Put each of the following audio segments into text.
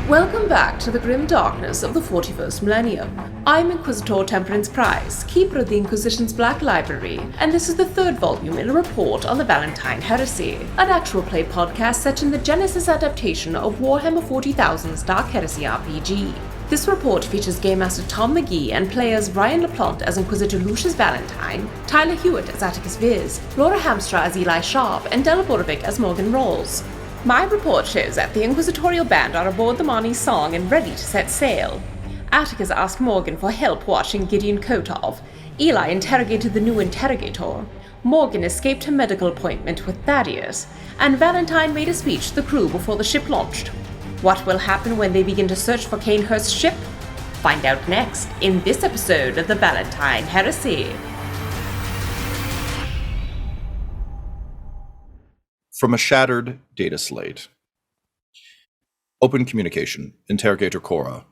Welcome back to the grim darkness of the 41st Millennium. I'm Inquisitor Temperance Pryce, keeper of the Inquisition's Black Library, and this is the third volume in a report on the Valentyne Heresy, an actual play podcast set in the Genesys Adaptation of Warhammer 40,000's Dark Heresy RPG. This report features Game Master Tom McGee and players Ryan LaPlante as Inquisitor Lucius Valentyne, Tyler Hewitt as Attikus Vis, Laura Hamstra as Eli Sharpe, and Borovic as Morgan Rhalls. My report shows that the Inquisitorial Band are aboard the Marni Song and ready to set sail. Attikus asked Morgan for help watching Gideon Kotov. Eli interrogated the new Interrogator. Morgan escaped her medical appointment with Thaddius, and Valentyne made a speech to the crew before the ship launched. What will happen when they begin to search for Cainhurst's ship? Find out next in this episode of the Valentyne Heresy. From a shattered data slate. Open communication. Interrogator Cora.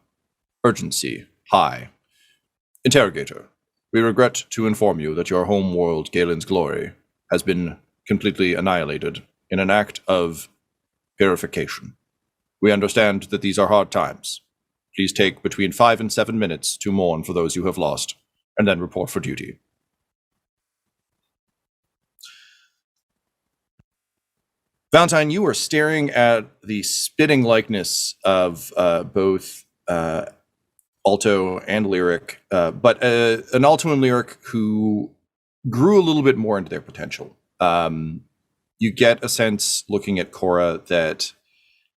Urgency. High. Interrogator. We regret to inform you that your home world, Galen's Glory, has been completely annihilated in an act of purification. We understand that these are hard times. Please take between 5 and 7 minutes to mourn for those you have lost, and then report for duty. Valentyne, you are staring at the spitting likeness of both Alto and Lyric, but an Alto and Lyric who grew a little bit more into their potential. You get a sense, looking at Cora, that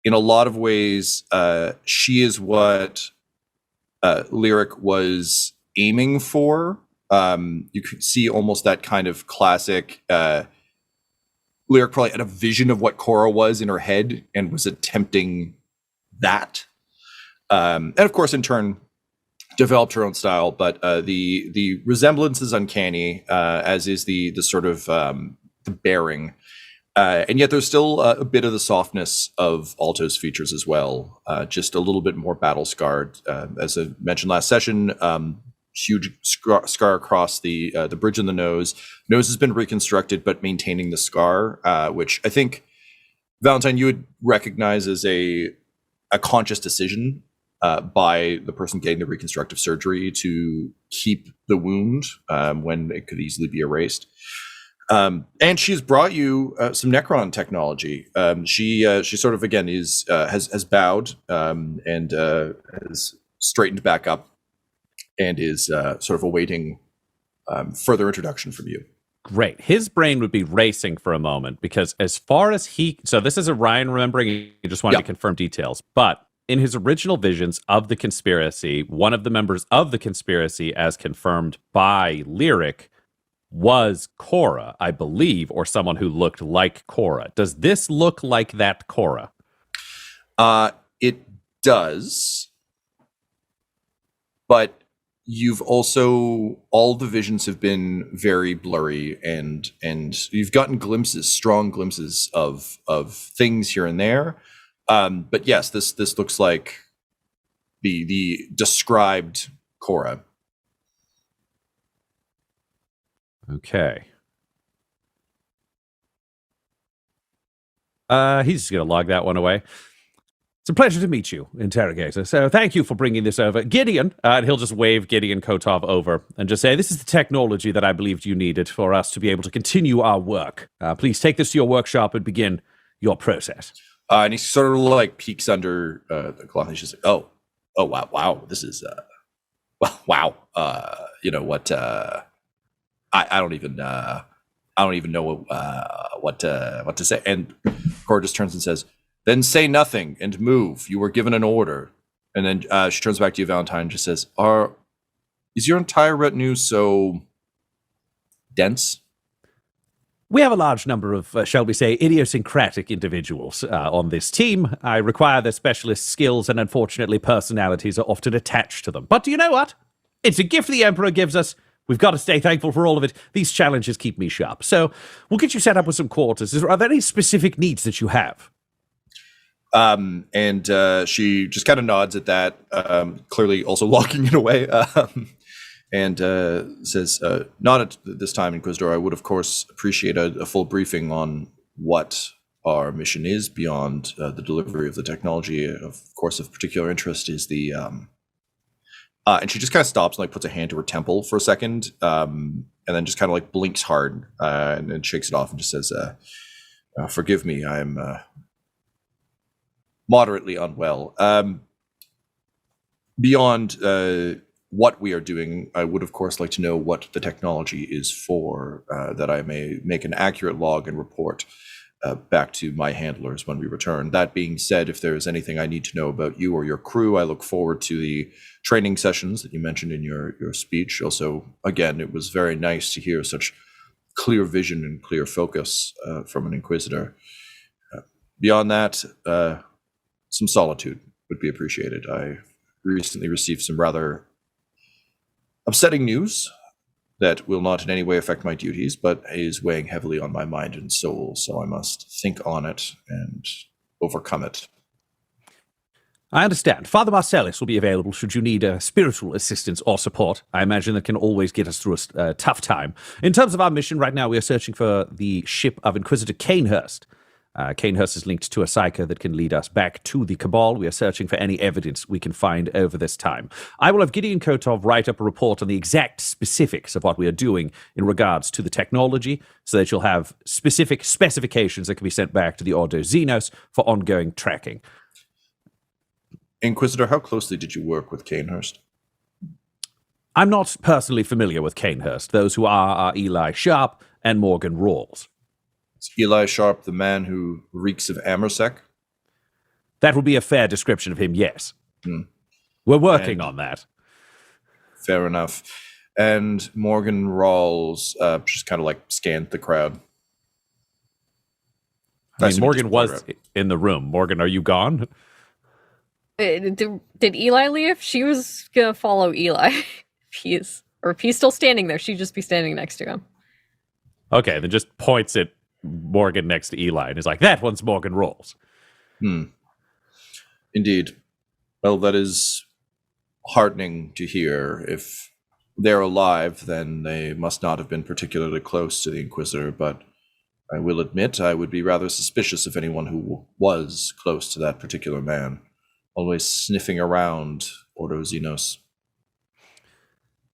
in a lot of ways, she is what Lyric was aiming for. You could see almost that kind of classic... Lyric probably had a vision of what Cora was in her head and was attempting that. And of course, in turn, developed her own style, but the resemblance is uncanny, as is the sort of the bearing. And yet there's still a bit of the softness of Alto's features as well, just a little bit more battle-scarred. As I mentioned last session, huge scar across the bridge in the nose. Nose has been reconstructed, but maintaining the scar, which I think, Valentyne, you would recognize as a conscious decision by the person getting the reconstructive surgery to keep the wound when it could easily be erased. And she's brought you some Necron technology. She sort of, again, has bowed and has straightened back up, and is sort of awaiting further introduction from you. Great. His brain would be racing for a moment, because as far as so this is a Ryan remembering, he just wanted to confirm details, but in his original visions of the conspiracy, one of the members of the conspiracy, as confirmed by Lyric, was Cora, I believe, or someone who looked like Cora. Does this look like that Cora? It does, but you've also, all the visions have been very blurry, and you've gotten strong glimpses of things here and there. But yes, this looks like the described Cora. Okay. He's just going to log that one away. It's a pleasure to meet you, Interrogator. So thank you for bringing this over. Gideon, and he'll just wave Gideon Kotov over and just say, this is the technology that I believed you needed for us to be able to continue our work. Please take this to your workshop and begin your process. And he sort of like peeks under the cloth, and he's just like, oh, wow, this is, wow. You know what, I don't even know what to say. And Cora just turns and says, then say nothing and move. You were given an order. And then she turns back to you, Valentyne, and just says, is your entire retinue so dense? We have a large number of, shall we say, idiosyncratic individuals on this team. I require their specialist skills, and unfortunately personalities are often attached to them. But do you know what? It's a gift the Emperor gives us. We've got to stay thankful for all of it. These challenges keep me sharp. So we'll get you set up with some quarters. Are there any specific needs that you have? And she just kind of nods at that, clearly also locking it away, and says, not at this time, Inquisitor. I would, of course, appreciate a full briefing on what our mission is beyond the delivery of the technology. Of course, of particular interest is the and she just kind of stops and like puts a hand to her temple for a second, and then just kind of like blinks hard and then shakes it off and just says, "Forgive me, I'm moderately unwell." Beyond what we are doing, I would of course like to know what the technology is for, that I may make an accurate log and report back to my handlers when we return. That being said, if there is anything I need to know about you or your crew, I look forward to the training sessions that you mentioned in your speech. Also, again, it was very nice to hear such clear vision and clear focus from an Inquisitor. Beyond that, some solitude would be appreciated. I recently received some rather upsetting news that will not in any way affect my duties, but is weighing heavily on my mind and soul, so I must think on it and overcome it. I understand. Father Marcellus will be available should you need spiritual assistance or support. I imagine that can always get us through a tough time. In terms of our mission, right now we are searching for the ship of Inquisitor Cainhurst. Cainhurst is linked to a psyker that can lead us back to the Cabal. We are searching for any evidence we can find over this time. I will have Gideon Kotov write up a report on the exact specifics of what we are doing in regards to the technology, so that you'll have specific specifications that can be sent back to the Ordo Xenos for ongoing tracking. Inquisitor, how closely did you work with Cainhurst? I'm not personally familiar with Cainhurst. Those who are Eli Sharpe and Morgan Rhalls. Is Eli Sharpe the man who reeks of Amersec? That would be a fair description of him, yes. We're working on that. Fair enough. And Morgan Rhalls just kind of like scanned the crowd. I mean, Morgan was in the room. Morgan, are you gone? Did Eli leave? She was gonna follow Eli. If he's still standing there, she'd just be standing next to him. Okay, then just points at Morgan next to Eli and is like, that one's Morgan Rhalls. Indeed. Well, that is heartening to hear. If they're alive, then they must not have been particularly close to the Inquisitor, but I will admit I would be rather suspicious of anyone who was close to that particular man, always sniffing around Ordo Xenos.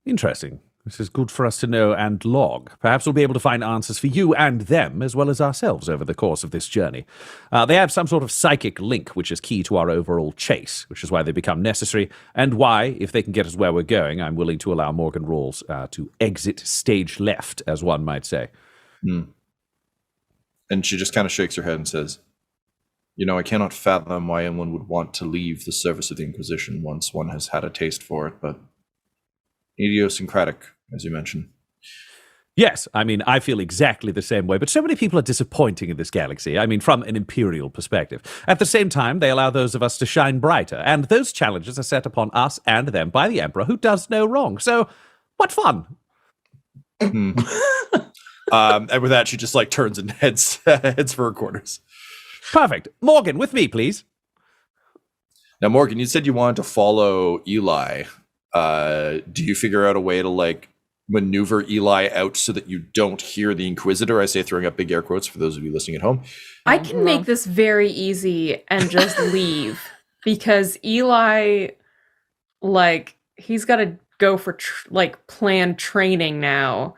Interesting. This is good for us to know and log. Perhaps we'll be able to find answers for you and them, as well as ourselves, over the course of this journey. They have some sort of psychic link, which is key to our overall chase, which is why they become necessary, and why, if they can get us where we're going, I'm willing to allow Morgan Rhalls to exit stage left, as one might say. And she just kind of shakes her head and says, I cannot fathom why anyone would want to leave the service of the Inquisition once one has had a taste for it, but idiosyncratic, as you mentioned. Yes, I mean, I feel exactly the same way, but so many people are disappointing in this galaxy. I mean, from an imperial perspective. At the same time, they allow those of us to shine brighter, and those challenges are set upon us and them by the Emperor, who does no wrong. So, what fun! And with that, she just like turns and heads for her quarters. Perfect. Morgan, with me, please. Now, Morgan, you said you wanted to follow Eli. Do you figure out a way to like maneuver Eli out so that you don't hear the Inquisitor? I say throwing up big air quotes for those of you listening at home. I can make this very easy and just leave, because Eli, he's got to go for planned training now,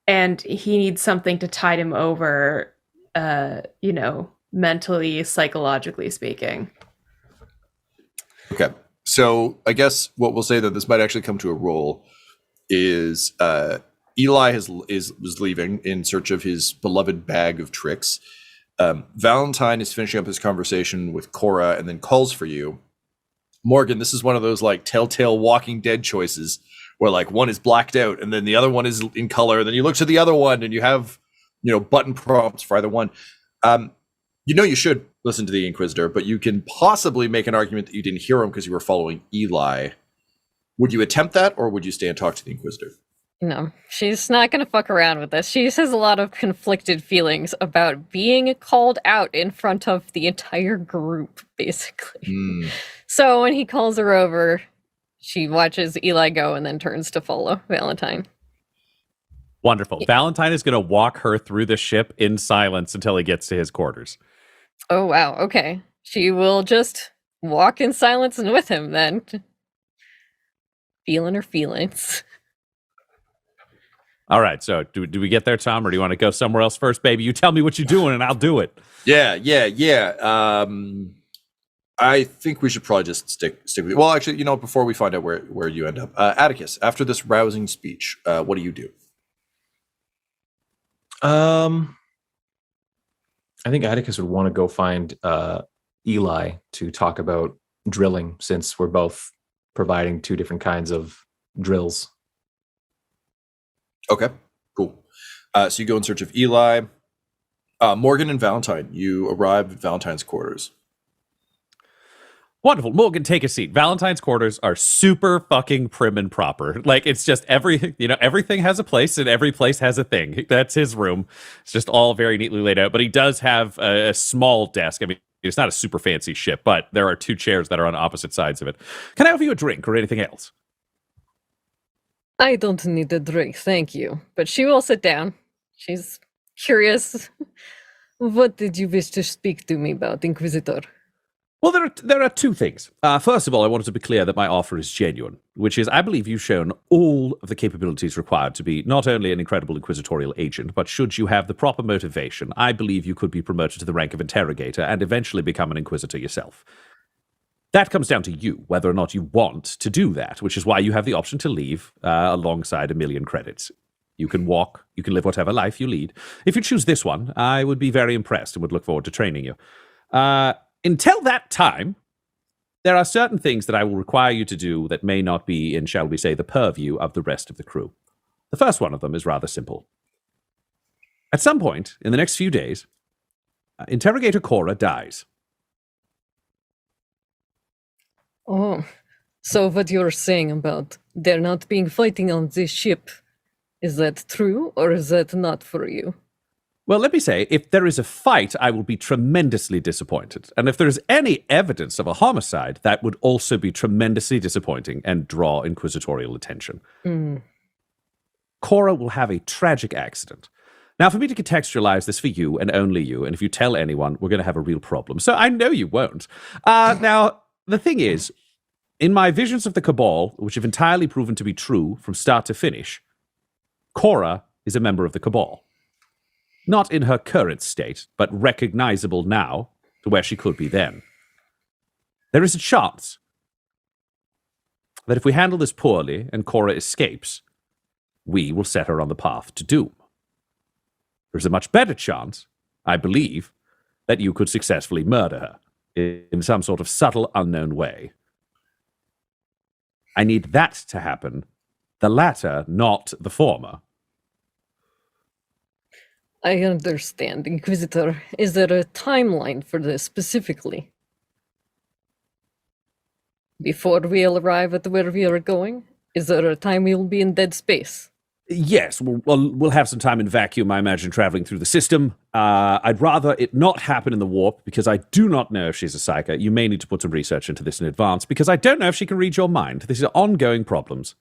and he needs something to tide him over, mentally, psychologically speaking. Okay. So I guess what we'll say that this might actually come to a roll is Eli is leaving in search of his beloved bag of tricks. Valentyne is finishing up his conversation with Cora and then calls for you. Morgan, this is one of those like telltale Walking Dead choices where like one is blacked out and then the other one is in color. And then you look to the other one and you have, button prompts for either one. You should listen to the Inquisitor, but you can possibly make an argument that you didn't hear him because you were following Eli. Would you attempt that, or would you stay and talk to the Inquisitor? No, she's not going to fuck around with this. She has a lot of conflicted feelings about being called out in front of the entire group, basically. So when he calls her over, she watches Eli go and then turns to follow Valentyne. Wonderful. Valentyne is going to walk her through the ship in silence until he gets to his quarters. Oh, wow. Okay. She will just walk in silence and with him then. Feeling her feelings. All right. So do we get there, Tom, or do you want to go somewhere else first, baby? You tell me what you're doing and I'll do it. Yeah. I think we should probably just stick with it. Well, actually, before we find out where you end up, Attikus, after this rousing speech, what do you do? I think Attikus would want to go find Eli to talk about drilling, since we're both providing two different kinds of drills. Okay, cool. So you go in search of Eli. Morgan and Valentyne, you arrive at Valentyne's quarters. Wonderful. Morgan, take a seat. Valentyne's quarters are super fucking prim and proper. Like, it's just everything has a place and every place has a thing. That's his room. It's just all very neatly laid out. But he does have a small desk. I mean, it's not a super fancy ship, but there are two chairs that are on opposite sides of it. Can I offer you a drink or anything else? I don't need a drink, thank you. But she will sit down. She's curious. What did you wish to speak to me about, Inquisitor? Well, there are two things. First of all, I wanted to be clear that my offer is genuine, which is I believe you've shown all of the capabilities required to be not only an incredible inquisitorial agent, but should you have the proper motivation, I believe you could be promoted to the rank of interrogator and eventually become an inquisitor yourself. That comes down to you, whether or not you want to do that, which is why you have the option to leave alongside 1 million credits. You can walk, you can live whatever life you lead. If you choose this one, I would be very impressed and would look forward to training you. Until that time, there are certain things that I will require you to do that may not be in, shall we say, the purview of the rest of the crew. The first one of them is rather simple. At some point in the next few days, Interrogator Cora dies. Oh, so what you're saying about there not being fighting on this ship, is that true or is that not for you? Well, let me say, if there is a fight, I will be tremendously disappointed. And if there is any evidence of a homicide, that would also be tremendously disappointing and draw inquisitorial attention. Cora will have a tragic accident. Now, for me to contextualize this for you and only you, and if you tell anyone, we're going to have a real problem. So I know you won't. Now, the thing is, in my visions of the Cabal, which have entirely proven to be true from start to finish, Cora is a member of the Cabal. Not in her current state, but recognizable now to where she could be then. There is a chance that if we handle this poorly and Cora escapes, we will set her on the path to doom. There's a much better chance, I believe, that you could successfully murder her in some sort of subtle, unknown way. I need that to happen, the latter, not the former. I understand, Inquisitor. Is there a timeline for this specifically? Before we'll arrive at where we are going? Is there a time we'll be in dead space? Yes, we'll have some time in vacuum, I imagine, traveling through the system. I'd rather it not happen in the warp, because I do not know if she's a psyker. You may need to put some research into this in advance, because I don't know if she can read your mind. These are ongoing problems.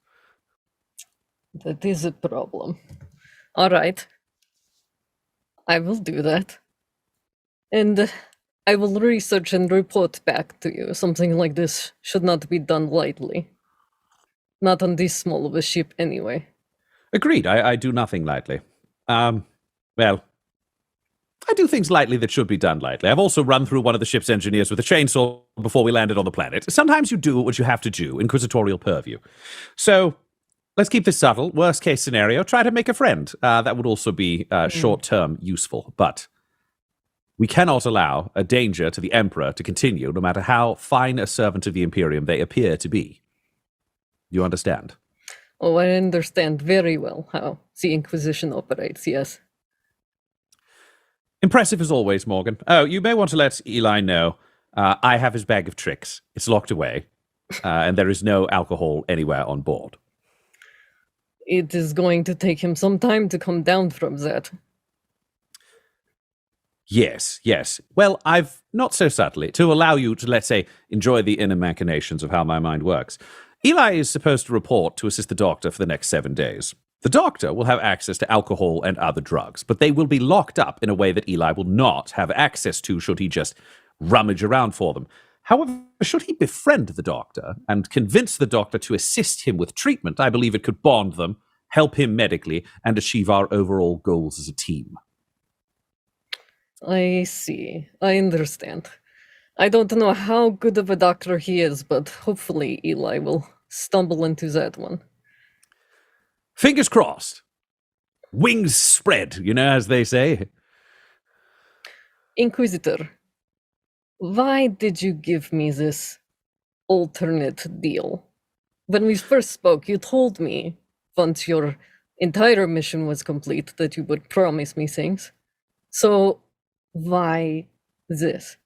That is a problem. All right. I will do that. And I will research and report back to you. Something like this should not be done lightly. Not on this small of a ship, anyway. Agreed. I do nothing lightly. Well, I do things lightly that should be done lightly. I've also run through one of the ship's engineers with a chainsaw before we landed on the planet. Sometimes you do what you have to do, inquisitorial purview. So, let's keep this subtle. Worst case scenario, try to make a friend. That would also be short-term useful. But we cannot allow a danger to the Emperor to continue, no matter how fine a servant of the Imperium they appear to be. You understand? Oh, I understand very well how the Inquisition operates, yes. Impressive as always, Morgan. Oh, you may want to let Eli know I have his bag of tricks. It's locked away, and there is no alcohol anywhere on board. It is going to take him some time to come down from that. Yes. Well, I've not so subtly, to allow you to, let's say, enjoy the inner machinations of how my mind works. Eli is supposed to report to assist the doctor for the next 7 days. The doctor will have access to alcohol and other drugs, but they will be locked up in a way that Eli will not have access to should he just rummage around for them. However, should he befriend the doctor and convince the doctor to assist him with treatment, I believe it could bond them, help him medically, and achieve our overall goals as a team. I see. I understand. I don't know how good of a doctor he is, but hopefully Eli will stumble into that one. Fingers crossed. Wings spread, as they say. Inquisitor, why did you give me this alternate deal? When we first spoke, you told me, once your entire mission was complete, that you would promise me things. So, why this?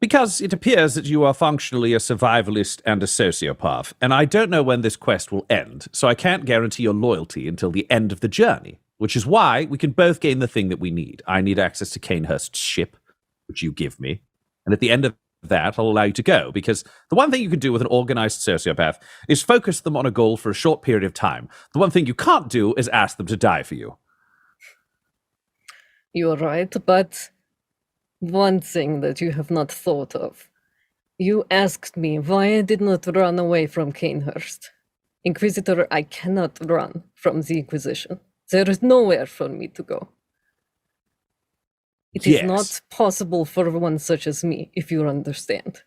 Because it appears that you are functionally a survivalist and a sociopath, and I don't know when this quest will end, so I can't guarantee your loyalty until the end of the journey, which is why we can both gain the thing that we need. I need access to Cainhurst's ship, which you give me, and at the end of that, I'll allow you to go, because the one thing you can do with an organized sociopath is focus them on a goal for a short period of time. The one thing you can't do is ask them to die for you. You're right, but one thing that you have not thought of. You asked me why I did not run away from Cainhurst. Inquisitor, I cannot run from the Inquisition. There is nowhere for me to go. It is not possible for one such as me, if you understand.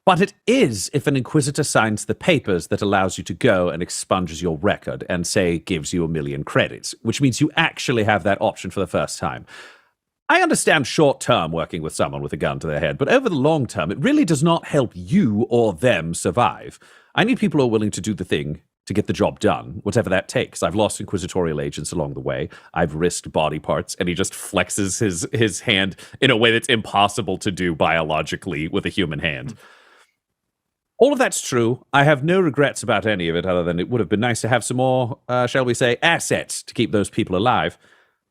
But it is if an Inquisitor signs the papers that allows you to go and expunges your record and, say, gives you 1 million credits, which means you actually have that option for the first time. I understand short-term working with someone with a gun to their head, but over the long term, it really does not help you or them survive. I need people who are willing to do the thing to get the job done, whatever that takes. I've lost Inquisitorial agents along the way. I've risked body parts, and he just flexes his hand in a way that's impossible to do biologically with a human hand. All of that's true. I have no regrets about any of it, other than it would have been nice to have some more, shall we say, assets to keep those people alive.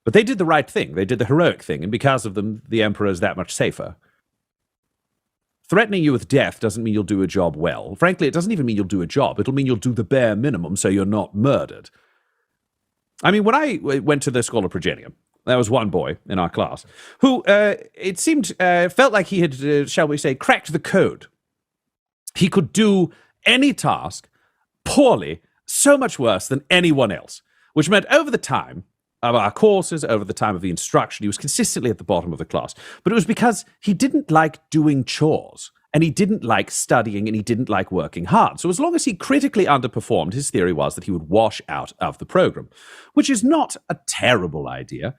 But they did the right thing. They did the heroic thing, and because of them, the Emperor is that much safer. Threatening you with death doesn't mean you'll do a job well. Frankly, it doesn't even mean you'll do a job. It'll mean you'll do the bare minimum so you're not murdered. I mean, when I went to the Scholar Progenium, there was one boy in our class who, it seemed, felt like he had, shall we say, cracked the code. He could do any task poorly, so much worse than anyone else, which meant over the time of our courses, over the time of the instruction, he was consistently at the bottom of the class. But it was because he didn't like doing chores, and he didn't like studying, and he didn't like working hard. So as long as he critically underperformed, his theory was that he would wash out of the program, which is not a terrible idea,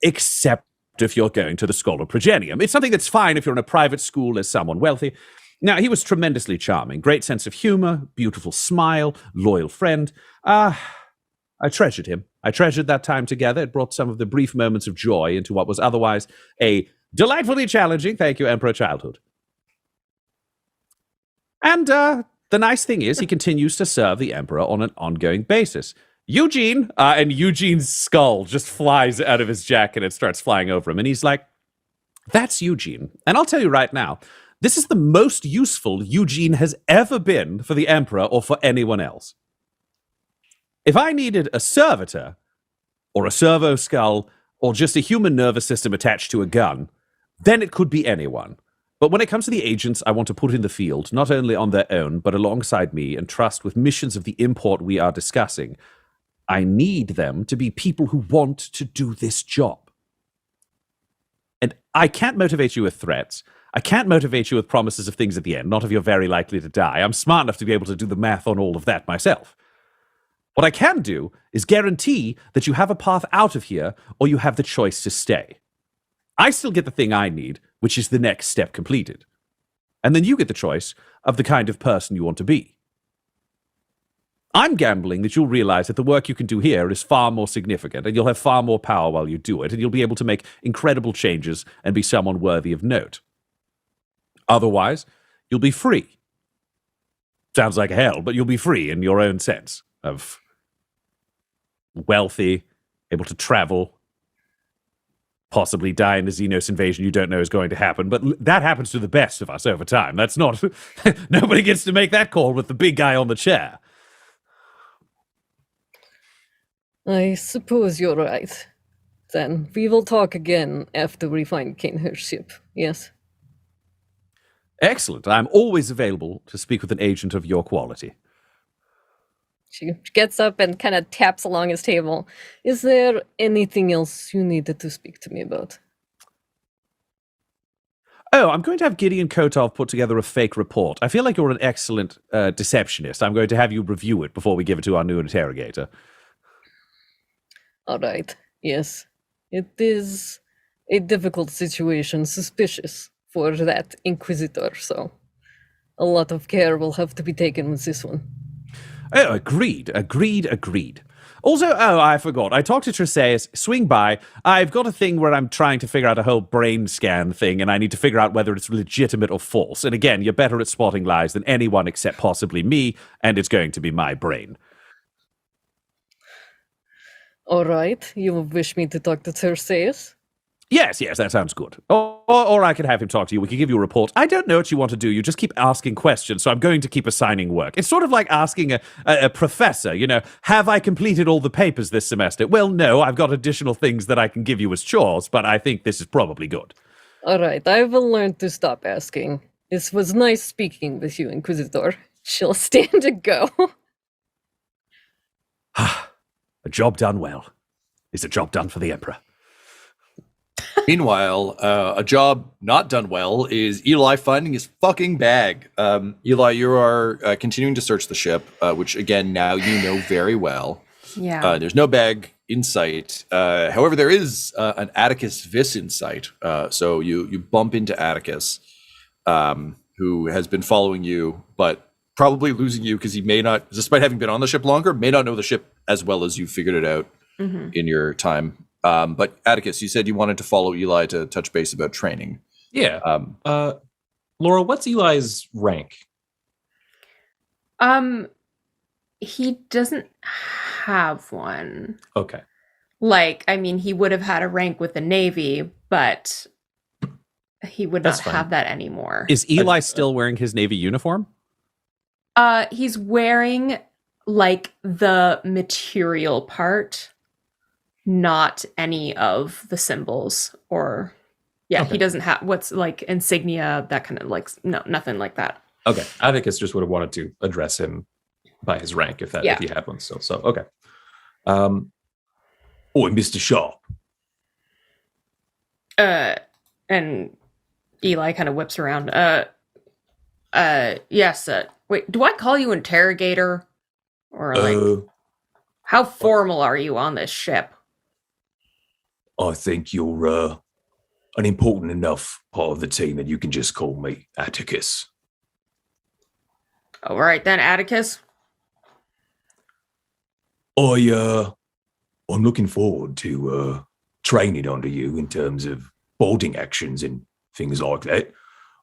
except if you're going to the Scholar Progenium. It's something that's fine if you're in a private school as someone wealthy. Now, he was tremendously charming, great sense of humor, beautiful smile, loyal friend. I treasured him. I treasured that time together. It brought some of the brief moments of joy into what was otherwise a delightfully challenging, thank you, Emperor, childhood. And the nice thing is he continues to serve the Emperor on an ongoing basis. Eugene, and Eugene's skull just flies out of his jacket and starts flying over him. And he's like, that's Eugene. And I'll tell you right now, this is the most useful Eugene has ever been for the Emperor or for anyone else. If I needed a servitor, or a servo skull, or just a human nervous system attached to a gun, then it could be anyone. But when it comes to the agents I want to put in the field, not only on their own, but alongside me and trust with missions of the import we are discussing, I need them to be people who want to do this job. And I can't motivate you with threats. I can't motivate you with promises of things at the end, not if you're very likely to die. I'm smart enough to be able to do the math on all of that myself. What I can do is guarantee that you have a path out of here, or you have the choice to stay. I still get the thing I need, which is the next step completed. And then you get the choice of the kind of person you want to be. I'm gambling that you'll realize that the work you can do here is far more significant, and you'll have far more power while you do it, and you'll be able to make incredible changes and be someone worthy of note. Otherwise, you'll be free. Sounds like hell, but you'll be free in your own sense of wealthy, able to travel, possibly die in a Xenos invasion you don't know is going to happen, but that happens to the best of us over time. That's not... Nobody gets to make that call with the big guy on the chair. I suppose you're right. Then we will talk again after we find Cainhurst's ship, yes? Excellent. I'm always available to speak with an agent of your quality. She gets up and kind of taps along his table. Is there anything else you needed to speak to me about? Oh, I'm going to have Gideon Kotov put together a fake report. I feel like you're an excellent deceptionist. I'm going to have you review it before we give it to our new interrogator. All right, yes. It is a difficult situation, suspicious for that Inquisitor, so a lot of care will have to be taken with this one. Oh, agreed. Also, I forgot. I talked to Treseus. Swing by. I've got a thing where I'm trying to figure out a whole brain scan thing, and I need to figure out whether it's legitimate or false. And again, you're better at spotting lies than anyone except possibly me, and it's going to be my brain. All right, you wish me to talk to Treseus? Yes, that sounds good. Or I can have him talk to you. We can give you a report. I don't know what you want to do. You just keep asking questions, so I'm going to keep assigning work. It's sort of like asking a professor, have I completed all the papers this semester? Well, no, I've got additional things that I can give you as chores, but I think this is probably good. All right, I will learn to stop asking. This was nice speaking with you, Inquisitor. She'll stand and go. A job done well is a job done for the Emperor. Meanwhile, a job not done well is Eli finding his fucking bag. Eli, you are continuing to search the ship, which again, now you know very well. Yeah. There's no bag in sight. However, there is an Attikus Vis in sight. So you bump into Attikus, who has been following you, but probably losing you because he may not, despite having been on the ship longer, may not know the ship as well as you figured it out in your time. But Attikus, you said you wanted to follow Eli to touch base about training. Yeah. Laura, what's Eli's rank? He doesn't have one. Okay. He would have had a rank with the Navy, but he would not have that anymore. Is Eli still wearing his Navy uniform? He's wearing the material part, not any of the symbols or he doesn't have what's insignia, that kind of no, nothing like that. Okay. Attikus just would have wanted to address him by his rank if he had one still. So okay. Mr. Sharpe. And Eli kind of whips around. Yes, wait, do I call you Interrogator? Or how formal are you on this ship? I think you're an important enough part of the team that you can just call me Attikus. All right then, Attikus. I'm looking forward to training under you in terms of boarding actions and things like that.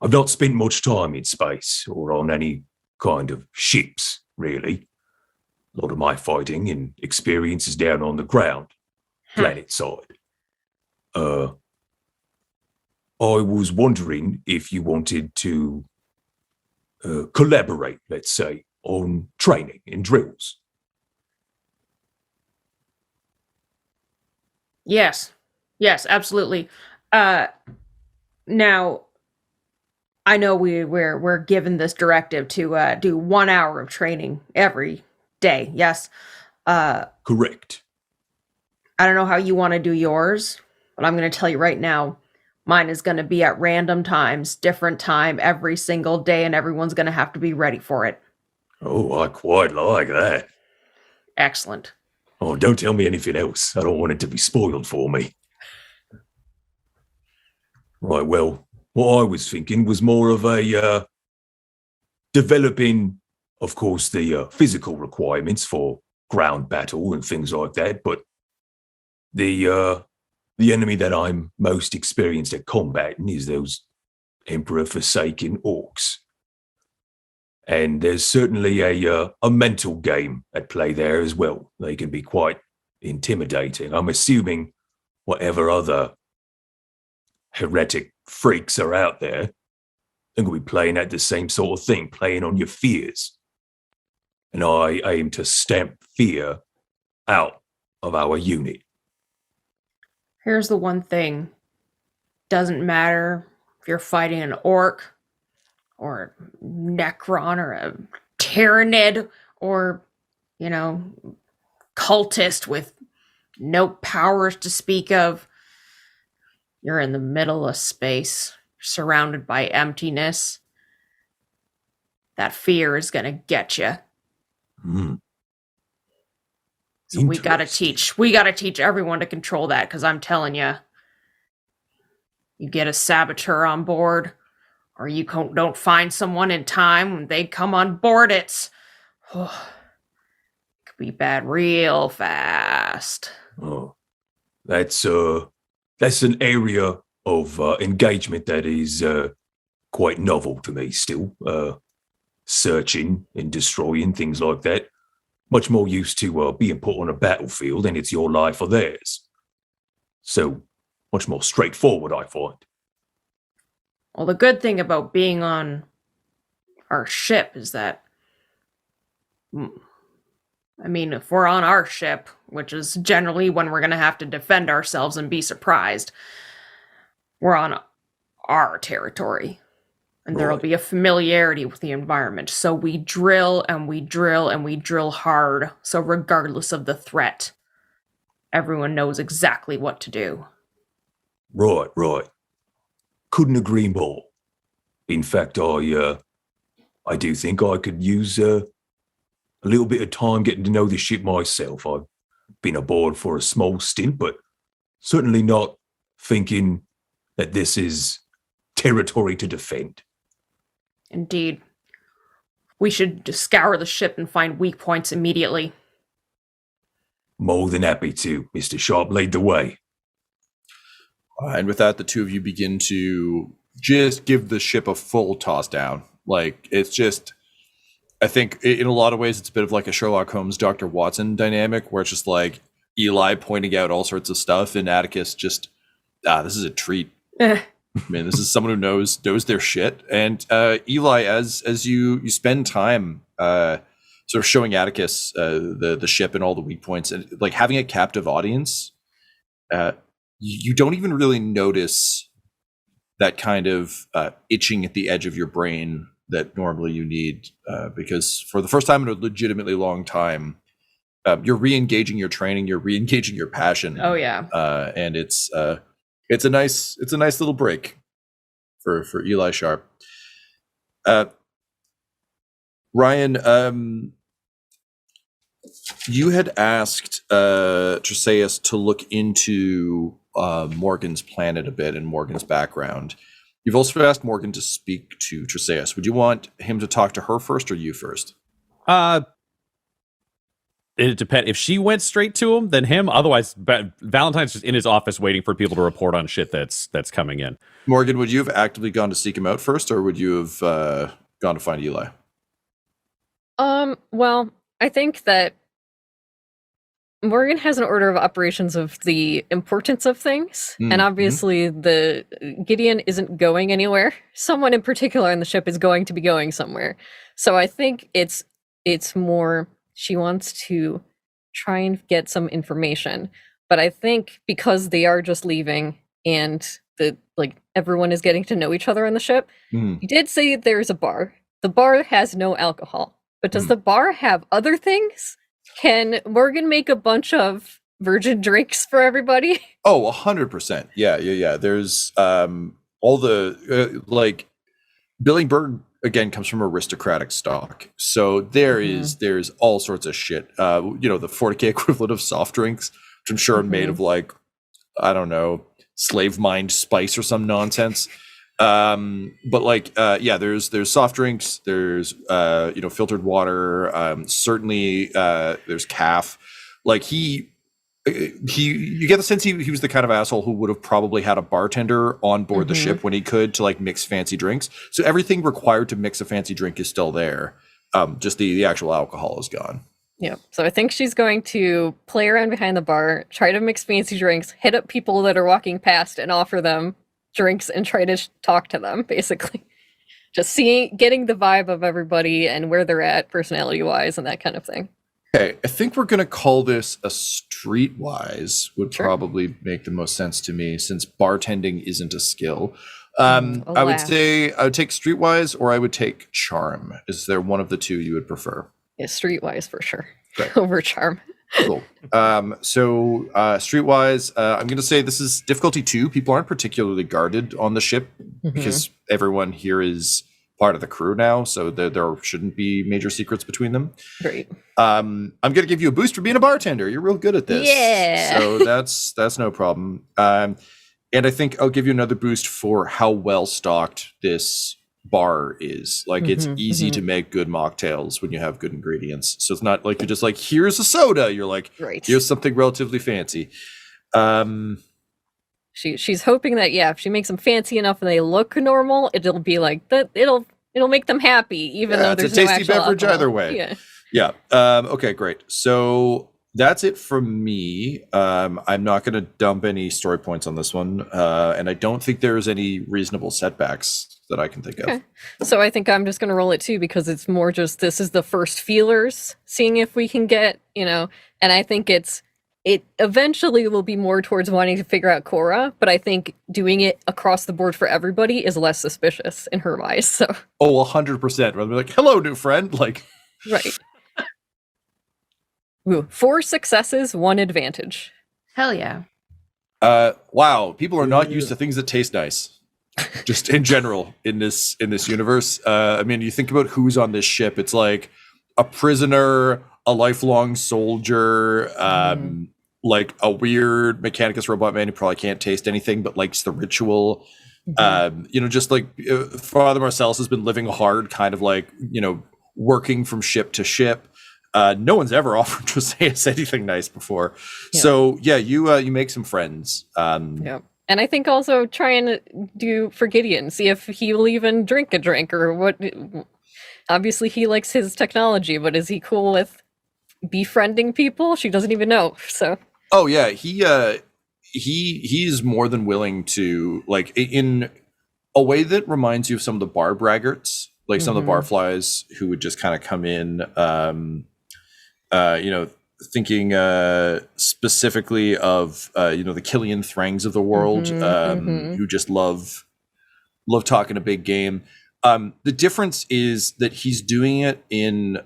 I've not spent much time in space or on any kind of ships, really. A lot of my fighting and experience is down on the ground, planet side. I was wondering if you wanted to collaborate, let's say, on training and drills. Yes, absolutely. Now, I know we're given this directive to do 1 hour of training every day. Yes. Correct. I don't know how you want to do yours, but I'm going to tell you right now, mine is going to be at random times, different time every single day, and everyone's going to have to be ready for it. Oh, I quite like that. Excellent. Oh, don't tell me anything else. I don't want it to be spoiled for me. Right, well, what I was thinking was more of a developing, of course, the physical requirements for ground battle and things like that, but the enemy that I'm most experienced at combating is those Emperor-forsaken orcs. And there's certainly a mental game at play there as well. They can be quite intimidating. I'm assuming whatever other heretic freaks are out there, they're going to be playing at the same sort of thing, playing on your fears. And I aim to stamp fear out of our unit. Here's the one thing. Doesn't matter if you're fighting an orc, or a Necron, or a Tyranid, or, cultist with no powers to speak of. You're in the middle of space, surrounded by emptiness. That fear is gonna get you. So we gotta teach everyone to control that, because I'm telling you, you get a saboteur on board, or you don't find someone in time when they come on board, it could be bad real fast. Oh, that's an area of engagement that is quite novel to me still. Searching and destroying, things like that. Much more used to being put on a battlefield and it's your life or theirs. So, much more straightforward, I find. Well, the good thing about being on our ship is that, if we're on our ship, which is generally when we're going to have to defend ourselves and be surprised, we're on our territory. And there'll be a familiarity with the environment. So we drill and we drill and we drill hard. So regardless of the threat, everyone knows exactly what to do. Right. Couldn't agree more. In fact, I do think I could use a little bit of time getting to know the ship myself. I've been aboard for a small stint, but certainly not thinking that this is territory to defend. Indeed. We should scour the ship and find weak points immediately. More than happy to. Mr. Sharpe, lead the way. And with that, the two of you begin to just give the ship a full toss down. Like, it's just, I think in a lot of ways, it's a bit of like a Sherlock Holmes, Dr. Watson dynamic, where it's just like Eli pointing out all sorts of stuff and Attikus just, this is a treat. This is someone who knows their shit. And Eli, as you spend time sort of showing Attikus the ship and all the weak points, and like having a captive audience, you don't even really notice that kind of itching at the edge of your brain that normally you need, because for the first time in a legitimately long time, you're re-engaging your training, you're re-engaging your passion. Oh yeah. And it's a nice little break for Eli Sharpe. Ryan, you had asked Treseus to look into Morgan's planet a bit and Morgan's background. You've also asked Morgan to speak to Treseus. Would you want him to talk to her first or you first? It depends. If she went straight to him, then him. Otherwise, Valentyne's just in his office waiting for people to report on shit that's coming in. Morgan, would you have actively gone to seek him out first, or would you have gone to find Eli? Well, I think that Morgan has an order of operations of the importance of things, and obviously the Gideon isn't going anywhere. Someone in particular on the ship is going to be going somewhere. So I think it's more she wants to try and get some information. But I think because they are just leaving and everyone is getting to know each other on the ship, he did say there's a bar. The bar has no alcohol. But does the bar have other things? Can Morgan make a bunch of virgin drinks for everybody? Oh, 100%. Yeah. There's all the Billingberg again comes from aristocratic stock, so there's all sorts of shit. The 40K equivalent of soft drinks, which I'm sure are made of I don't know, slave mined spice or some nonsense. There's soft drinks, there's filtered water, certainly there's calf. You get the sense he was the kind of asshole who would have probably had a bartender on board the ship when he could to mix fancy drinks. So everything required to mix a fancy drink is still there. Just the actual alcohol is gone. Yeah. So I think she's going to play around behind the bar, try to mix fancy drinks, hit up people that are walking past and offer them drinks and try to talk to them, basically. Just getting the vibe of everybody and where they're at personality-wise and that kind of thing. Okay, I think we're going to call this a streetwise would Sure. probably make the most sense to me, since bartending isn't a skill. I would alas. say I would take streetwise, or I would take charm. Is there one of the two you would prefer? Yeah, streetwise for sure. Great. Over charm. Cool. So streetwise, I'm going to say this is difficulty 2. People aren't particularly guarded on the ship because everyone here is part of the crew now, so there shouldn't be major secrets between them. Great. I'm going to give you a boost for being a bartender. You're real good at this. Yeah. So that's no problem. And I think I'll give you another boost for how well stocked this bar is. Like, it's easy to make good mocktails when you have good ingredients. So it's not like you're just like, here's a soda. You're like, Right. here's something relatively fancy. She's hoping that if she makes them fancy enough and they look normal, it'll be like that. It'll make them happy, even though it's there's a tasty no actual beverage alcohol. either way. Yeah. Yeah. Okay, great. So that's it from me. I'm not going to dump any story points on this one. And I don't think there's any reasonable setbacks that I can think of. Okay. So I think I'm just going to roll it too, because it's more just, this is the first feelers, seeing if we can get, and I think it eventually will be more towards wanting to figure out Cora, but I think doing it across the board for everybody is less suspicious in her eyes. So. Oh, 100%. Rather than like, hello, new friend. Like, Right. Ooh, 4 successes, 1 advantage. Hell yeah. wow, people are not used to things that taste nice. Just in general in this universe. I mean, you think about who's on this ship. It's like a prisoner, a lifelong soldier, like a weird Mechanicus robot man who probably can't taste anything but likes the ritual. Just like Father Marcellus has been living hard, kind of like, working from ship to ship. No one's ever offered to say us anything nice before. Yeah. So yeah, you make some friends. Yeah. And I think also try and do for Gideon, see if he'll even drink a drink or what. Obviously he likes his technology, but is he cool with befriending people? She doesn't even know. So. Oh yeah, he's more than willing to, like, in a way that reminds you of some of the bar braggarts, like some of the barflies who would just kind of come in, thinking specifically of the Killian Thrangs of the world, who just love talking a big game. The difference is that he's doing it in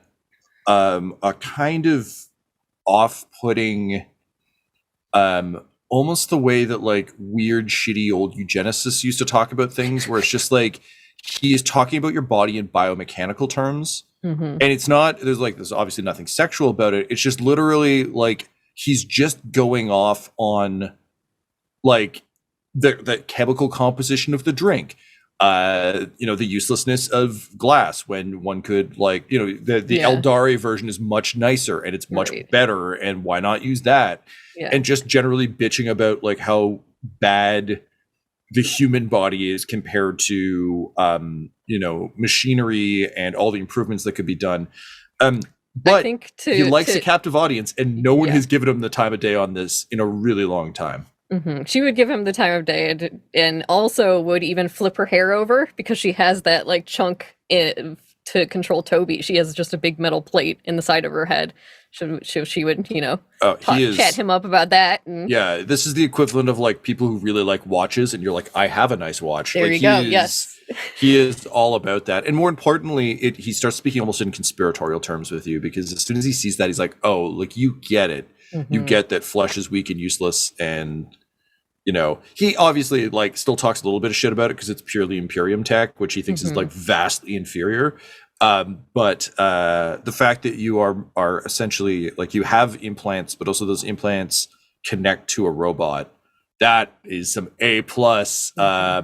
a kind of off-putting, almost the way that like weird shitty old eugenicists used to talk about things, where it's just like he is talking about your body in biomechanical terms, and it's not, there's obviously nothing sexual about it. It's just literally like he's just going off on like the chemical composition of the drink, the uselessness of glass when one could, like, the Eldari version is much nicer and it's much better, and why not use that? And just generally bitching about like how bad the human body is compared to machinery and all the improvements that could be done. But I think he likes a captive audience, and no one has given him the time of day on this in a really long time. She would give him the time of day, and also would even flip her hair over because she has that like chunk to control Toby. She has just a big metal plate in the side of her head. She would, chat him up about that. And yeah, this is the equivalent of like people who really like watches, and you're like, I have a nice watch. There you go. Yes. He is all about that. And more importantly, he starts speaking almost in conspiratorial terms with you, because as soon as he sees that, he's like, oh, like, you get it. You get that flesh is weak and useless. And, he obviously like still talks a little bit of shit about it because it's purely Imperium tech, which he thinks is like vastly inferior. But the fact that you are essentially like, you have implants, but also those implants connect to a robot, that is some A+,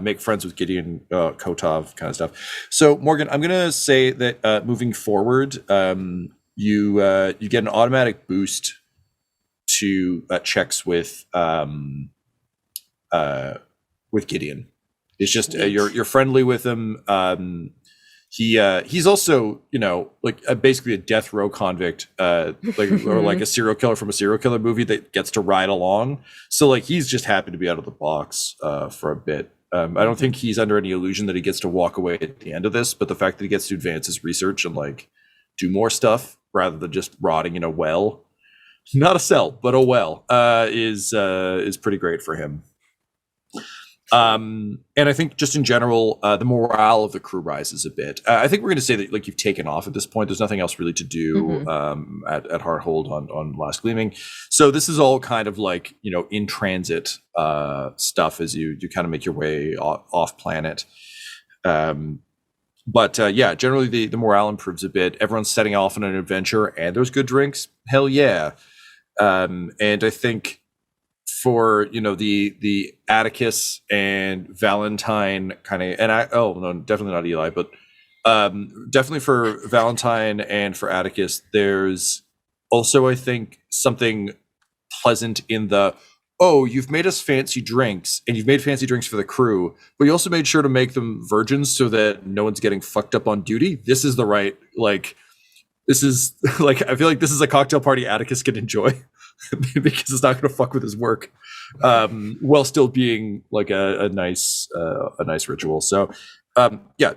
make friends with Gideon Kotov kind of stuff. So Morgan, I'm gonna say that moving forward, you get an automatic boost to checks with Gideon. It's just you're friendly with him. He's also, basically a death row convict, or like a serial killer from a serial killer movie that gets to ride along. So like, he's just happy to be out of the box for a bit. I don't think he's under any illusion that he gets to walk away at the end of this, but the fact that he gets to advance his research and like do more stuff rather than just rotting in a well, not a cell, but a well, is pretty great for him. And I think just in general, the morale of the crew rises a bit. I think we're going to say that like you've taken off at this point. There's nothing else really to do at Hearthold on Last Gleaming. So this is all kind of like, in transit stuff as you kind of make your way off planet. But generally the morale improves a bit. Everyone's setting off on an adventure and there's good drinks. Hell yeah. And I think for the Attikus and Valentyne kind of, and definitely not Eli, but definitely for Valentyne and for Attikus, there's also, I think, something pleasant in you've made us fancy drinks, and you've made fancy drinks for the crew, but you also made sure to make them virgins so that no one's getting fucked up on duty. This is the right, this is I feel like this is a cocktail party Attikus can enjoy. Because it's not going to fuck with his work, while still being like a nice ritual. So,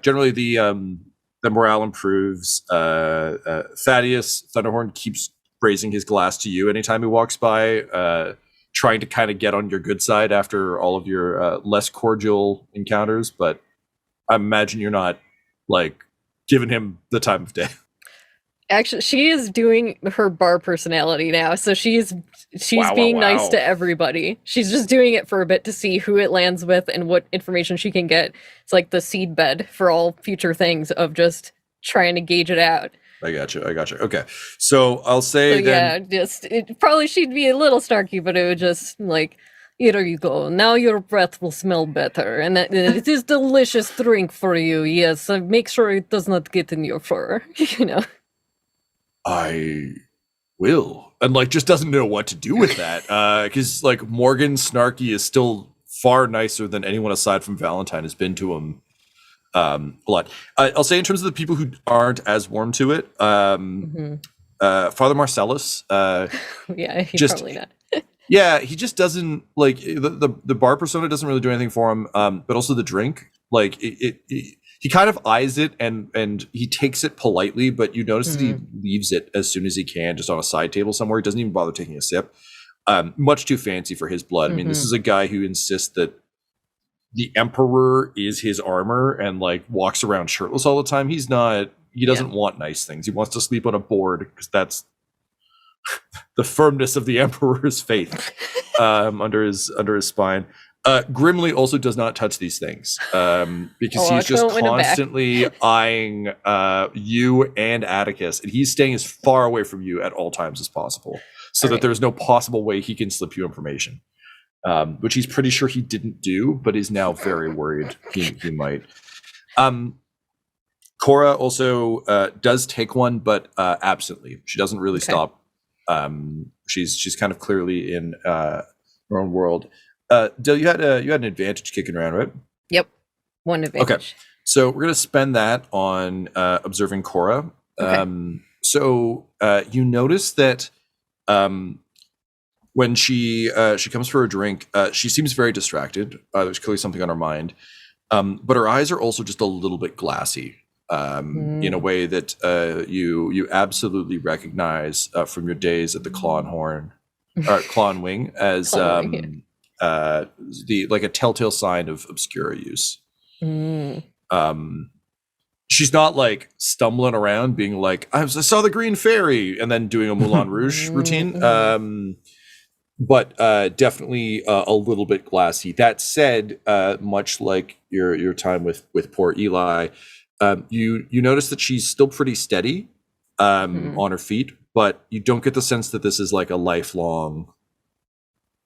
generally the morale improves. Thaddius Thunderhorn keeps raising his glass to you anytime he walks by, trying to kind of get on your good side after all of your less cordial encounters. But I imagine you're not giving him the time of day. Actually, she is doing her bar personality now, so she's being nice to everybody. She's just doing it for a bit to see who it lands with and what information she can get. It's like the seed bed for all future things of just trying to gauge it out. I got you. Okay, so I'll say probably she'd be a little snarky, but it would just here you go. Now your breath will smell better, and it is delicious drink for you. Yes, make sure it does not get in your fur. I will. And just doesn't know what to do with that. Because Morgan Snarky is still far nicer than anyone aside from Valentyne has been to him a lot. I'll say in terms of the people who aren't as warm to it, Father Marcellus. He's probably not. Yeah, he just doesn't the bar persona doesn't really do anything for him. But also the drink, he kind of eyes it and he takes it politely, but you notice that he leaves it as soon as he can, just on a side table somewhere. He doesn't even bother taking a sip. Much too fancy for his blood. I mean, this is a guy who insists that the Emperor is his armor and walks around shirtless all the time. He doesn't want nice things. He wants to sleep on a board because that's the firmness of the Emperor's faith under his spine. Grimly also does not touch these things because he's just constantly eyeing you and Attikus, and he's staying as far away from you at all times as possible, so that there's no possible way he can slip you information, which he's pretty sure he didn't do, but is now very worried he might. Cora also does take one, but absently. She doesn't really stop. She's kind of clearly in her own world. Dill, you had an advantage kicking around, right? Yep, one advantage. Okay, so we're gonna spend that on observing Cora. Okay. So you notice that when she comes for a drink, she seems very distracted. There's clearly something on her mind, but her eyes are also just a little bit glassy, in a way that you absolutely recognize from your days at the Clawn Wing as a telltale sign of obscura use. She's not stumbling around being I saw the green fairy and then doing a Moulin Rouge routine, but definitely a little bit glassy. That said, much like your time with poor Eli, you notice that she's still pretty steady on her feet, but you don't get the sense that this is a lifelong.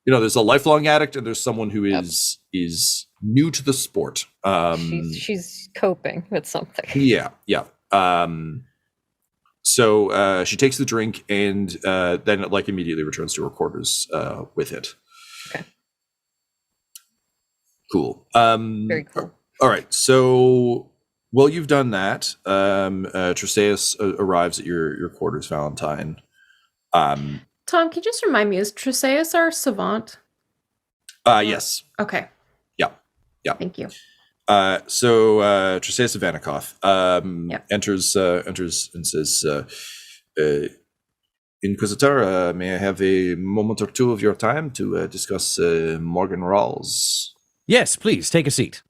There's a lifelong addict, and there's someone who is new to the sport. She's coping with something. Yeah. So she takes the drink and then immediately returns to her quarters with it. Okay. Cool. Very cool. All right. So while you've done that, Trisaeus arrives at your quarters, Valentyne. Tom, can you just remind me, is Trisaeus our savant? Yes. Okay. Yeah. Thank you. So Trisaeus of Vanikoth enters and says, Inquisitor, may I have a moment or two of your time to discuss Morgan Rhalls? Yes, please, take a seat.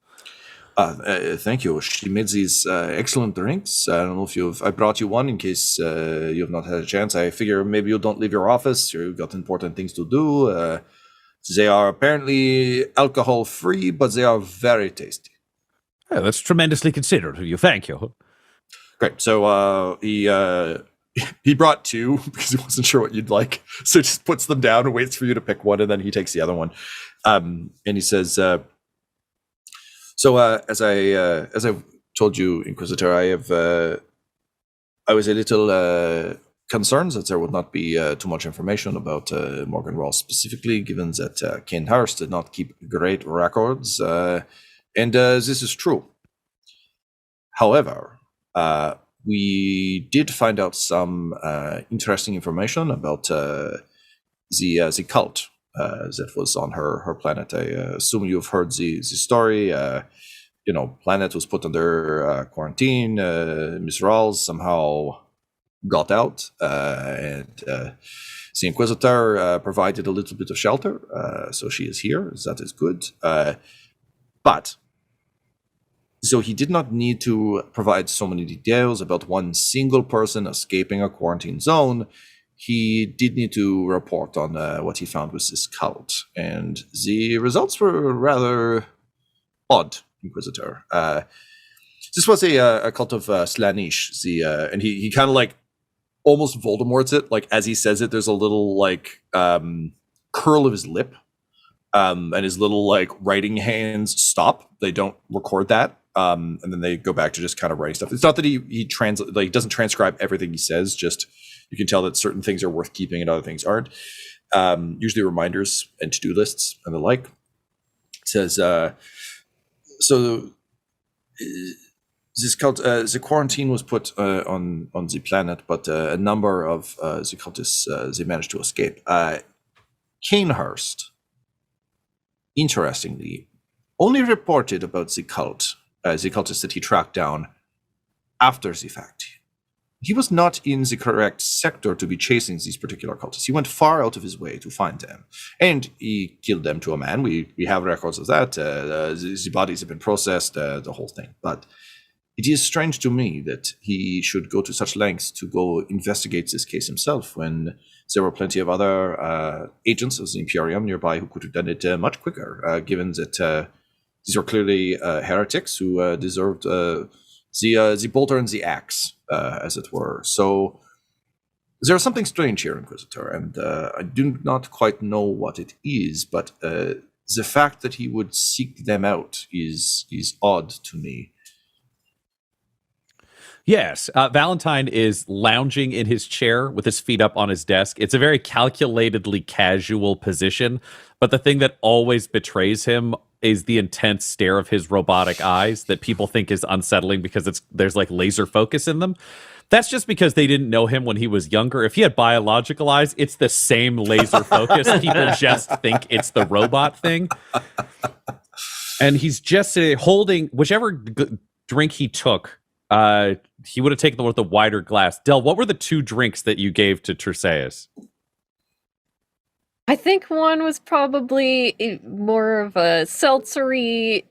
Thank you. She made these excellent drinks. I don't know if I brought you one in case you have not had a chance. I figure maybe you don't leave your office. You've got important things to do. They are apparently alcohol-free, but they are very tasty. Oh, that's tremendously considerate of you. Thank you. Great. So he brought two because he wasn't sure what you'd like. So he just puts them down and waits for you to pick one, and then he takes the other one. And he says, as I told you, Inquisitor, I was a little concerned that there would not be too much information about Morgan Rhalls specifically, given that Cainhurst did not keep great records, and this is true. However, we did find out some interesting information about the cult that was on her planet. I assume you've heard the story. Planet was put under quarantine. Miss Rhalls somehow got out, and the Inquisitor provided a little bit of shelter, so she is here. That is good. So he did not need to provide so many details about one single person escaping a quarantine zone. He did need to report on what he found with this cult, and the results were rather odd, Inquisitor. This was a cult of Slaanesh, and he kind of like almost Voldemort's it. Like as he says it, there's a little like curl of his lip, and his little like writing hands stop. They don't record that. And then they go back to just kind of writing stuff. It's not that he doesn't transcribe everything he says, just you can tell that certain things are worth keeping and other things aren't. Usually reminders and to-do lists and the like. It says, this cult, the quarantine was put on the planet, but a number of the cultists, they managed to escape. Cainhurst, interestingly, only reported about the cultists that he tracked down after the fact. He was not in the correct sector to be chasing these particular cultists. He went far out of his way to find them, and he killed them to a man. We have records of that. The bodies have been processed, the whole thing. But it is strange to me that he should go to such lengths to go investigate this case himself when there were plenty of other agents of the Imperium nearby who could have done it much quicker, given that these are clearly heretics who deserved the bolter and the axe, as it were. So there's something strange here, Inquisitor, and I do not quite know what it is, but the fact that he would seek them out is odd to me. Yes, Valentyne is lounging in his chair with his feet up on his desk. It's a very calculatedly casual position, but the thing that always betrays him is the intense stare of his robotic eyes that people think is unsettling because there's like laser focus in them. That's just because they didn't know him when he was younger. If he had biological eyes, it's the same laser focus. People just think it's the robot thing. And he's just holding whichever drink he took. He would have taken the one with the wider glass. Del, what were the two drinks that you gave to Terseus? I think one was probably more of a seltzery,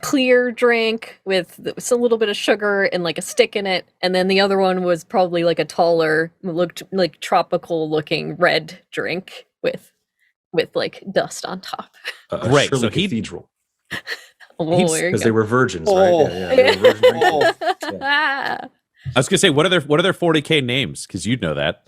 clear drink with a little bit of sugar and like a stick in it. And then the other one was probably like a taller, looked like tropical looking red drink with like dust on top. Great. So Cathedral. Because they were virgins, right? Yeah. They were virgin drinks. Yeah. I was gonna say, what are their 40K names? Because you'd know that.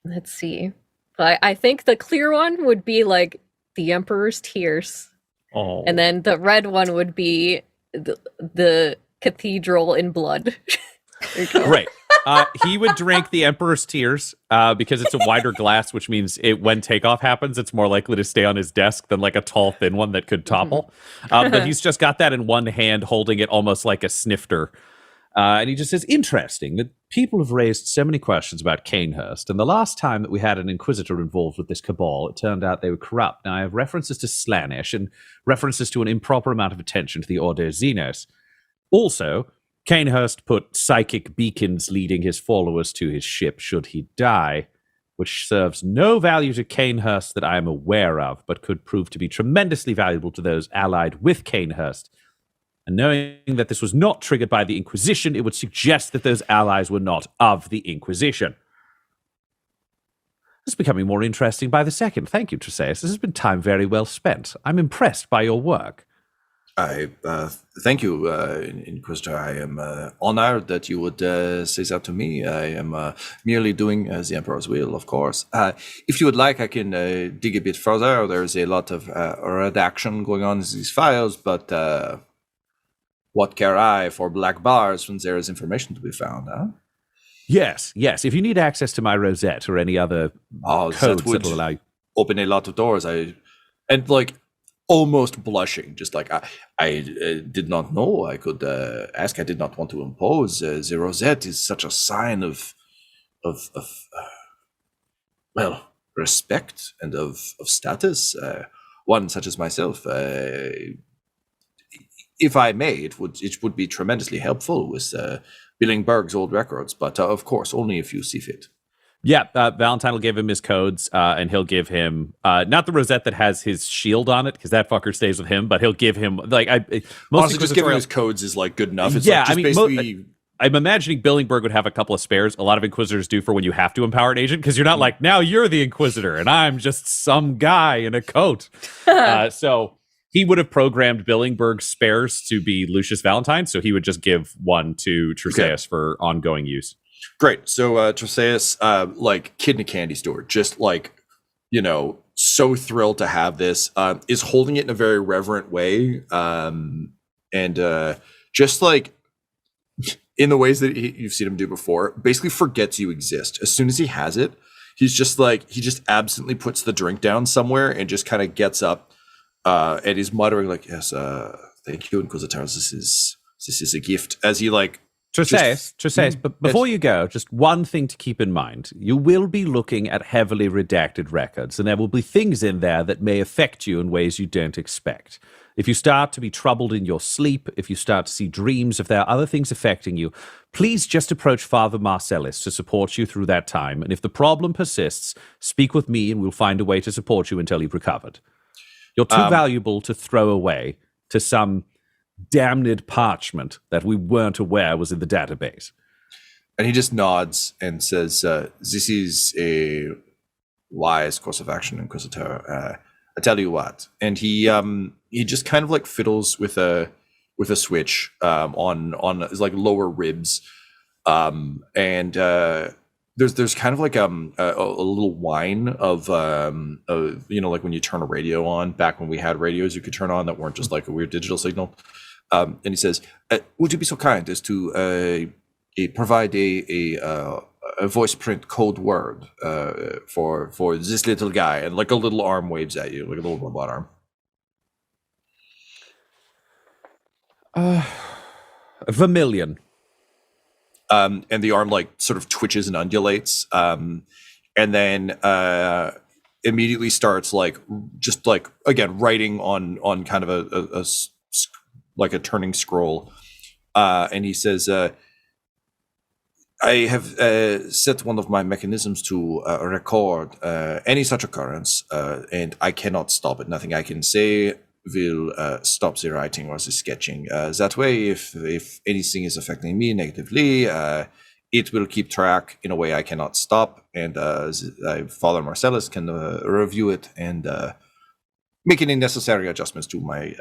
Let's see. I think the clear one would be like the Emperor's Tears. Oh. And then the red one would be the Cathedral in Blood. Right. He would drink the Emperor's Tears because it's a wider glass, which means when takeoff happens, it's more likely to stay on his desk than like a tall, thin one that could topple. But he's just got that in one hand, holding it almost like a snifter. And he just says, interesting that people have raised so many questions about Cainhurst. And the last time that we had an Inquisitor involved with this cabal, it turned out they were corrupt. Now I have references to Slaanesh and references to an improper amount of attention to the Order Xenos. Also, Cainhurst put psychic beacons leading his followers to his ship should he die, which serves no value to Cainhurst that I am aware of, but could prove to be tremendously valuable to those allied with Cainhurst. And knowing that this was not triggered by the Inquisition, it would suggest that those allies were not of the Inquisition. This is becoming more interesting by the second. Thank you, Tresseus. This has been time very well spent. I'm impressed by your work. I thank you, Inquisitor. I am honored that you would say that to me. I am merely doing the Emperor's will, of course. If you would like, I can dig a bit further. There's a lot of redaction going on in these files, but what care I for black bars when there is information to be found, huh? Yes. If you need access to my Rosette or any other codes that will allow you... open a lot of doors. Almost blushing, just like I did not know I could ask. I did not want to impose. The rosette is such a sign of respect and of status. One such as myself, if I may, it would be tremendously helpful with Billingberg's old records. But of course, only if you see fit. Yeah, Valentyne will give him his codes, and he'll give him not the rosette that has his shield on it, because that fucker stays with him. But he'll give him honestly, just giving his codes is like good enough. It's I'm imagining Billingberg would have a couple of spares. A lot of Inquisitors do for when you have to empower an agent, because you're not like, now you're the Inquisitor and I'm just some guy in a coat. So he would have programmed Billingberg's spares to be Lucius Valentyne, so he would just give one to Tresseus for ongoing use. Great. So Tresseus, kid in a candy store, just so thrilled to have this, is holding it in a very reverent way, and just like in the ways that you've seen him do before, basically forgets you exist. As soon as he has it, he's just he just absently puts the drink down somewhere and just kind of gets up, and he's muttering like, "Yes, thank you, Inquisitors. This is a gift." As he Tresseus, but before you go, just one thing to keep in mind. You will be looking at heavily redacted records, and there will be things in there that may affect you in ways you don't expect. If you start to be troubled in your sleep, if you start to see dreams, if there are other things affecting you, please just approach Father Marcellus to support you through that time. And if the problem persists, speak with me and we'll find a way to support you until you've recovered. You're too valuable to throw away to some damned parchment that we weren't aware was in the database. And he just nods and says, this is a wise course of action, Inquisitor. I tell you what. And he just kind of fiddles with a switch on his lower ribs, and there's kind of a little whine of when you turn a radio on. Back when we had radios you could turn on that weren't just like a weird digital signal. And he says, would you be so kind as to provide a voice print code word for this little guy? And a little arm waves at you, like a little robot arm. Vermilion. And the arm sort of twitches and undulates, and then immediately starts again writing on kind of a turning scroll, and he says, I have set one of my mechanisms to record any such occurrence, and I cannot stop it. Nothing I can say will stop the writing or the sketching. That way, if anything is affecting me negatively, it will keep track in a way I cannot stop, and Father Marcellus can review it and make any necessary adjustments to my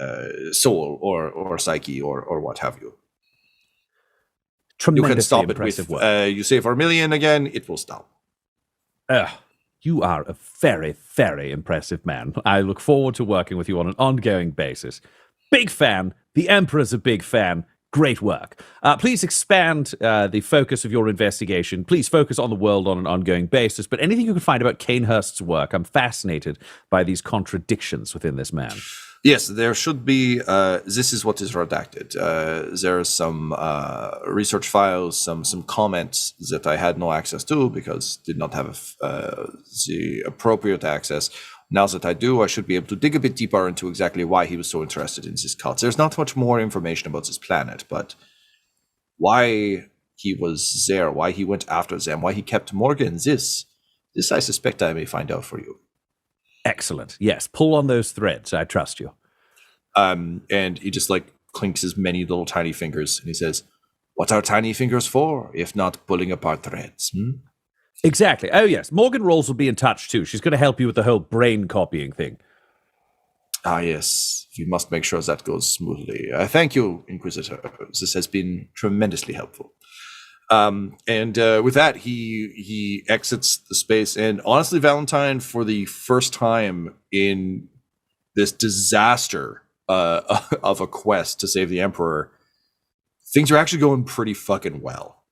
soul or psyche or what have you. You can stop it with, you say Vermilion again, it will stop. You are a very, very impressive man. I look forward to working with you on an ongoing basis. Big fan. The Emperor's a big fan. Great work. Please expand the focus of your investigation. Please focus on the world on an ongoing basis. But anything you can find about Cainhurst's work, I'm fascinated by these contradictions within this man. Yes, there should be. This is what is redacted. There are some research files, some comments that I had no access to because did not have the appropriate access. Now that I do, I should be able to dig a bit deeper into exactly why he was so interested in this cult. There's not much more information about this planet, but why he was there, why he went after them, why he kept Morgan. This I suspect I may find out for you. Excellent. Yes, pull on those threads. I trust you. And he just like clinks his many little tiny fingers, and he says, "What are tiny fingers for, if not pulling apart threads?" Exactly. Oh, yes. Morgan Rhalls will be in touch, too. She's going to help you with the whole brain copying thing. Ah, yes. We must make sure that goes smoothly. Thank you, Inquisitor. This has been tremendously helpful. And with that, he exits the space. And honestly, Valentyne, for the first time in this disaster of a quest to save the Emperor, things are actually going pretty fucking well.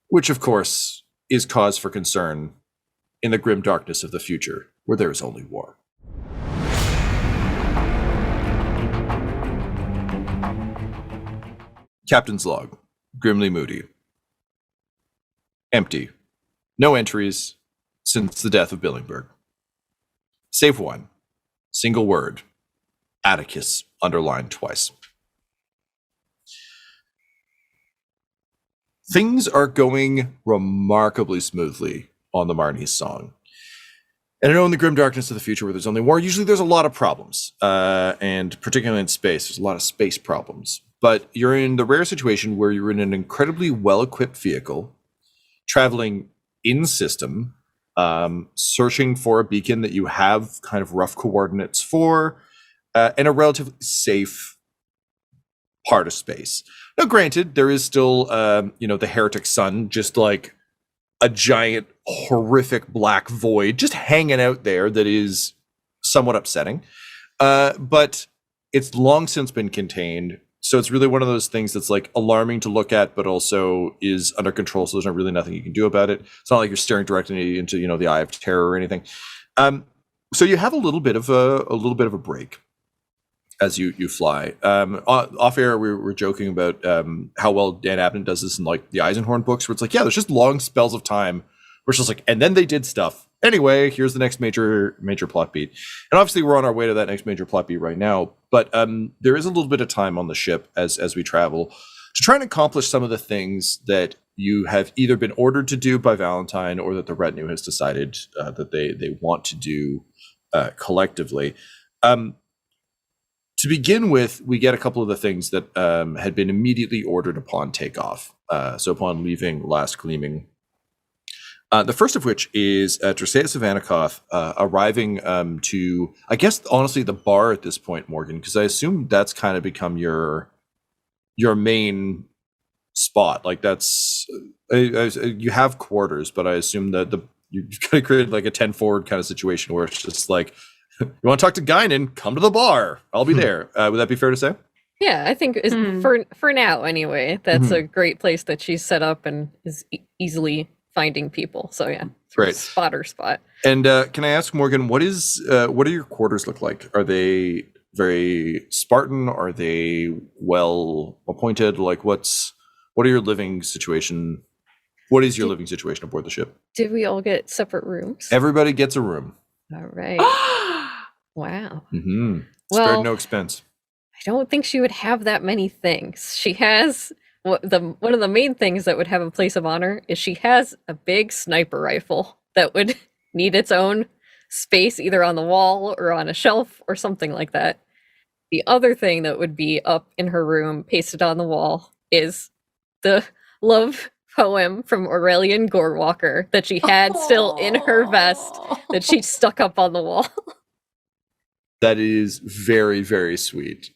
Which, of course, is cause for concern in the grim darkness of the future, where there is only war. Captain's log. Grimly moody. Empty. No entries since the death of Billingberg. Save one. Single word. Attikus, underlined twice. Things are going remarkably smoothly on the Marni's song. And I know in the grim darkness of the future where there's only war, usually there's a lot of problems. And particularly in space, there's a lot of space problems. But you're in the rare situation where you're in an incredibly well-equipped vehicle, traveling in system, searching for a beacon that you have kind of rough coordinates for, and a relatively safe part of space. Now, granted, there is still, the heretic sun, just like a giant, horrific black void just hanging out there that is somewhat upsetting. But it's long since been contained. So it's really one of those things that's like alarming to look at, but also is under control. So there's not really nothing you can do about it. It's not like you're staring directly into, the eye of terror or anything. So you have a little bit of a break as you fly. Off air, we were joking about how well Dan Abnett does this in like the Eisenhorn books, where it's like, yeah, there's just long spells of time where it's just like, and then they did stuff. Anyway, here's the next major plot beat. And obviously we're on our way to that next major plot beat right now. But there is a little bit of time on the ship as we travel to try and accomplish some of the things that you have either been ordered to do by Valentyne or that the retinue has decided that they want to do collectively. To begin with, we get a couple of the things that had been immediately ordered upon takeoff. So upon leaving Last Gleaming. The first of which is Genesys Adaptation arriving to, I guess, honestly, the bar at this point, Morgan, because I assume that's kind of become your main spot. Like that's, you have quarters, but I assume that you've kind of created like a 10 forward kind of situation where it's just like, you want to talk to Guinan, come to the bar. I'll be there. Would that be fair to say? Yeah, I think for now anyway, that's a great place that she's set up and is easily finding people. So yeah, great spotter spot. And can I ask, Morgan, what do your quarters look like? Are they very Spartan? Are they well appointed? Like what are your living situation? What is your living situation aboard the ship? Did we all get separate rooms? Everybody gets a room. All right. Wow. Mm-hmm. Well, spared no expense. I don't think she would have that many things. She has one of the main things that would have a place of honor is she has a big sniper rifle that would need its own space either on the wall or on a shelf or something like that. The other thing that would be up in her room, pasted on the wall, is the love poem from Aurelian Gorewalker that she had still in her vest that she stuck up on the wall. That is very, very sweet.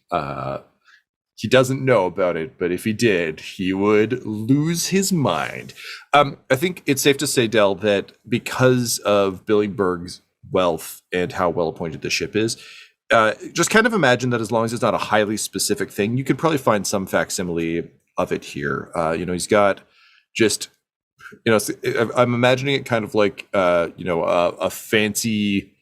He doesn't know about it, but if he did, he would lose his mind. I think it's safe to say, Del, that because of Billingberg's wealth and how well appointed the ship is, just kind of imagine that as long as it's not a highly specific thing, you could probably find some facsimile of it here. He's got just, I'm imagining it kind of like, a fancy,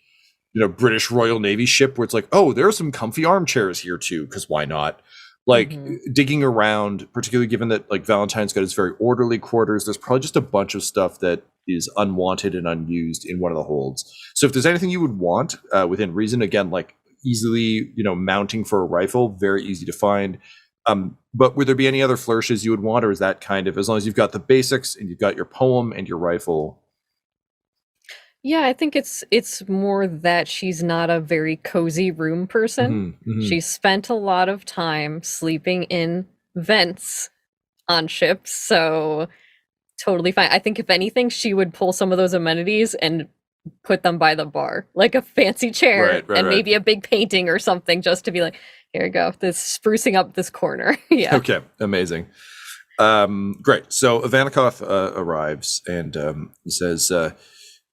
British Royal Navy ship where it's like, oh, there are some comfy armchairs here too, because why not? Like digging around, particularly given that like Valentyne's got his very orderly quarters, there's probably just a bunch of stuff that is unwanted and unused in one of the holds. So if there's anything you would want within reason, again, like easily, mounting for a rifle, very easy to find. But would there be any other flourishes you would want, or is that kind of, as long as you've got the basics and you've got your poem and your rifle? Yeah, I think it's more that she's not a very cozy room person. She spent a lot of time sleeping in vents on ships, so totally fine. I think if anything, she would pull some of those amenities and put them by the bar, like a fancy chair and maybe a big painting or something, just to be like, here we go, this sprucing up this corner. Yeah. Okay, amazing. Great. So Vanikov arrives and he says,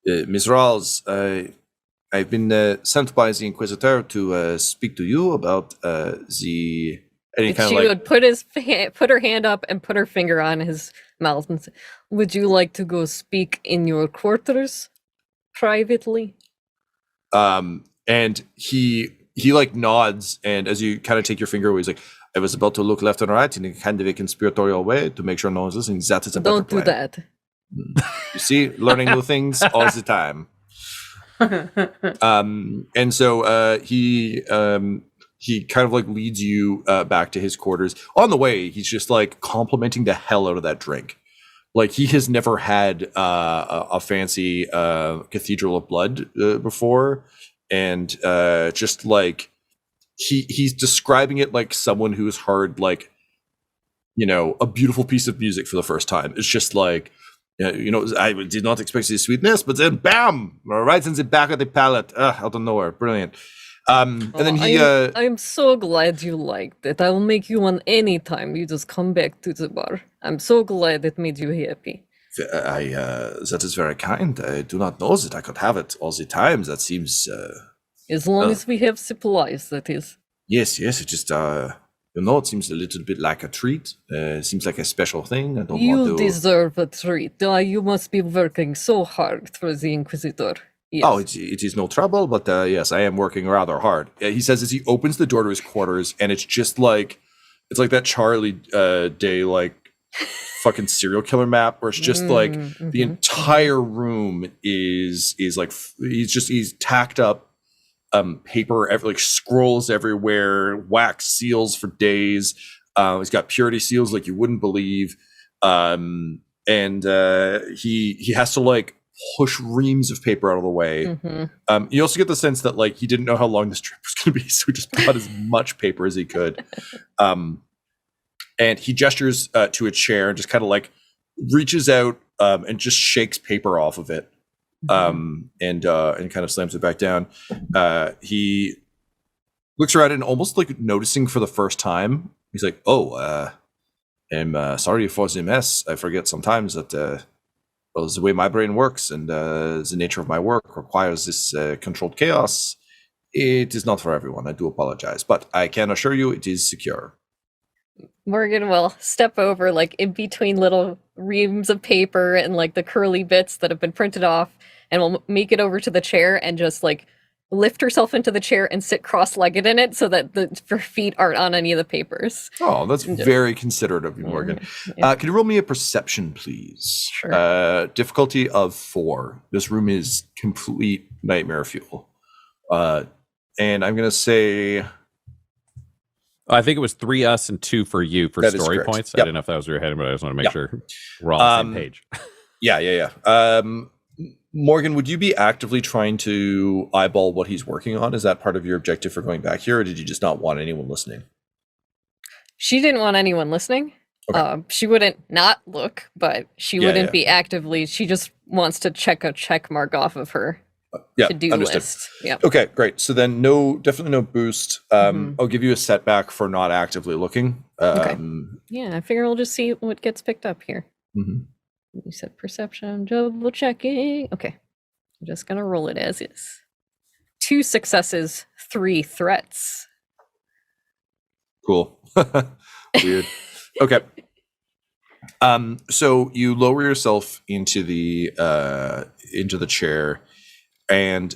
Ms. Rhalls, I've been sent by the Inquisitor to speak to you about the... If she would put her hand up and put her finger on his mouth and say, would you like to go speak in your quarters privately? And he like nods, and as you kind of take your finger away, he's like, I was about to look left and right in a kind of a conspiratorial way to make sure no one's listening. That is a better plan. Don't do that. You see, learning new things all the time. And so he kind of like leads you back to his quarters. On the way, he's just like complimenting the hell out of that drink. Like, he has never had a fancy Cathedral of Blood before, and just like he's describing it like someone who's heard, like, you know, a beautiful piece of music for the first time. It's just like, you know, I did not expect the sweetness, but then bam, right in the back of the palate, out of nowhere, brilliant. And then I'm so glad you liked it. I will make you one anytime you just come back to the bar. I'm so glad it made you happy. That is very kind. I do not know that I could have it all the time. That seems... as long as we have supplies, that is. Yes, it just, you know, it seems a little bit like a treat. It seems like a special thing. I don't want to... You deserve a treat. You must be working so hard for the Inquisitor. Yes. Oh, it is no trouble, but yes, I am working rather hard. He says as he opens the door to his quarters, and it's just like, it's like that Charlie Day, like, fucking serial killer map, where it's just like the entire room is like, he's tacked up paper, like scrolls everywhere, wax seals for days. He's got purity seals like you wouldn't believe. And he has to like push reams of paper out of the way. You also get the sense that like he didn't know how long this trip was going to be, so he just brought as much paper as he could. And he gestures to a chair and just kind of like reaches out and just shakes paper off of it, and kind of slams it back down. He looks around and almost like noticing for the first time, he's like, "Oh, I'm sorry for the mess. I forget sometimes that." Well, the way my brain works and the nature of my work requires this controlled chaos. It is not for everyone. I do apologize, but I can assure you it is secure. Morgan will step over, like, in between little reams of paper and, like, the curly bits that have been printed off, and will make it over to the chair and just, like, lift herself into the chair and sit cross-legged in it so that her feet aren't on any of the papers. Oh, that's very considerate of you, Morgan. Yeah. Can you roll me a perception, please? Sure. Difficulty of 4. This room is complete nightmare fuel. And I'm going to say... I think it was 3 us and 2 for you for story points. Yep. I didn't know if that was your head, but I just want to make sure we're all on the same page. Yeah. Morgan, would you be actively trying to eyeball what he's working on? Is that part of your objective for going back here, or did you just not want anyone listening? She didn't want anyone listening. Okay. She wouldn't not look, but she wouldn't be actively. She just wants to check a check mark off of her to-do list. Yeah. Okay, great. So then definitely no boost. I'll give you a setback for not actively looking. Okay. Yeah, I figure we'll just see what gets picked up here. You said perception, double checking. Okay. I'm just going to roll it as is. 2 successes, 3 threats. Cool. Weird. Okay. So you lower yourself into the chair, and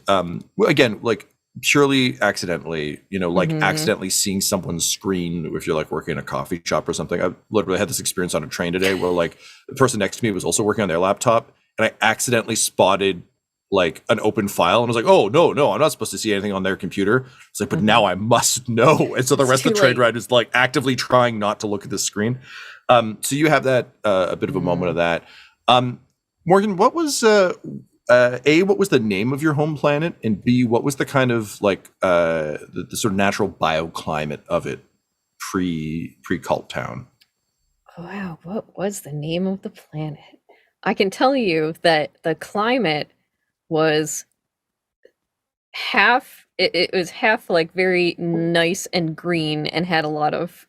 again, like purely accidentally, accidentally seeing someone's screen if you're like working in a coffee shop or something. I literally had this experience on a train today where like the person next to me was also working on their laptop, and I accidentally spotted like an open file and was like, oh no, I'm not supposed to see anything on their computer. It's like, but now I must know. And so the rest of the trade route is like actively trying not to look at the screen. So you have that a bit of a moment of that. Morgan, what was A, what was the name of your home planet, and B, what was the kind of like the sort of natural bioclimate of it pre-cult town? Wow, what was the name of the planet? I can tell you that the climate was half, it was half like very nice and green and had a lot of